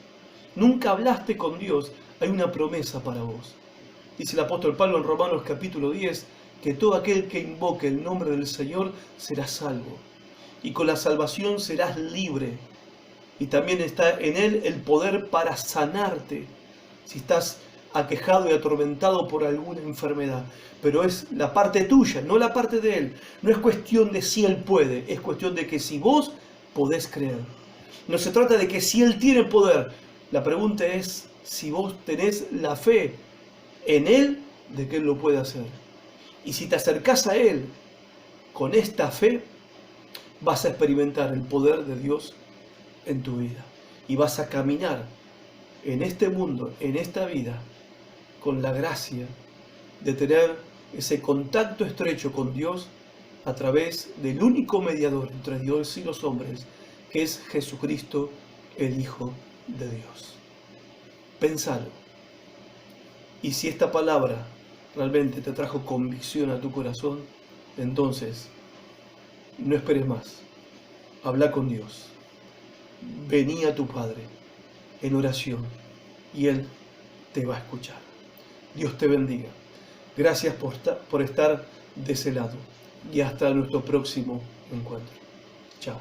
nunca hablaste con Dios, hay una promesa para vos. Dice el apóstol Pablo en Romanos capítulo 10, que todo aquel que invoque el nombre del Señor será salvo. Y con la salvación serás libre. Y también está en Él el poder para sanarte. Si estás aquejado y atormentado por alguna enfermedad. Pero es la parte tuya, no la parte de Él. No es cuestión de si Él puede, es cuestión de que si vos podés creer. No se trata de que si Él tiene poder. La pregunta es si vos tenés la fe en Él de que Él lo puede hacer. Y si te acercás a Él con esta fe, vas a experimentar el poder de Dios en tu vida. Y vas a caminar en este mundo, en esta vida, con la gracia de tener ese contacto estrecho con Dios a través del único mediador entre Dios y los hombres, que es Jesucristo, el Hijo de Dios. Pensalo. Y si esta palabra realmente te trajo convicción a tu corazón, entonces no esperes más. Habla con Dios. Vení a tu Padre en oración y Él te va a escuchar. Dios te bendiga. Gracias por estar de ese lado y hasta nuestro próximo encuentro. Chao.